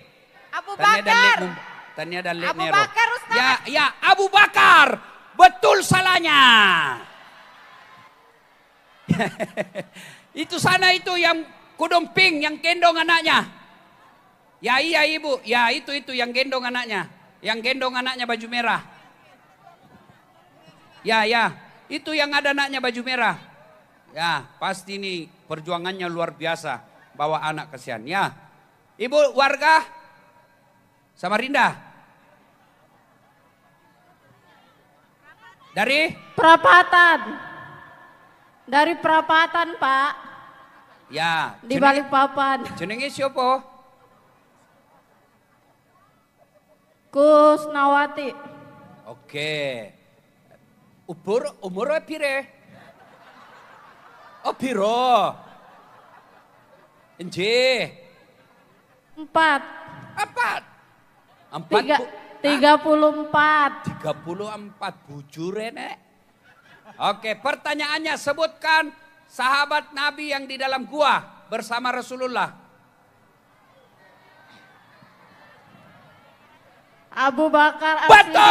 Abu Bakar.
Tania dan Lek
Abu
Nero.
Bakar, Ustaz.
Ya, Abu Bakar. Betul salahnya. Itu sana itu yang kudung pink, yang gendong anaknya. Ya iya ibu, ya itu yang gendong anaknya. Yang gendong anaknya baju merah. Ya, itu yang ada anaknya baju merah. Ya, pasti ini perjuangannya luar biasa. Bawa anak kesian. Ya, ibu warga Samarinda. Dari?
Perapatan. Dari Perapatan, Pak.
Ya.
Di Balikpapan.
Jenenge siapa?
Kusnawati.
Oke. Umur pire? Oh piro? Enje.
4.
34. 34 bujure nek. Oke, pertanyaannya sebutkan sahabat Nabi yang di dalam gua bersama Rasulullah.
Abu Bakar.
Betul.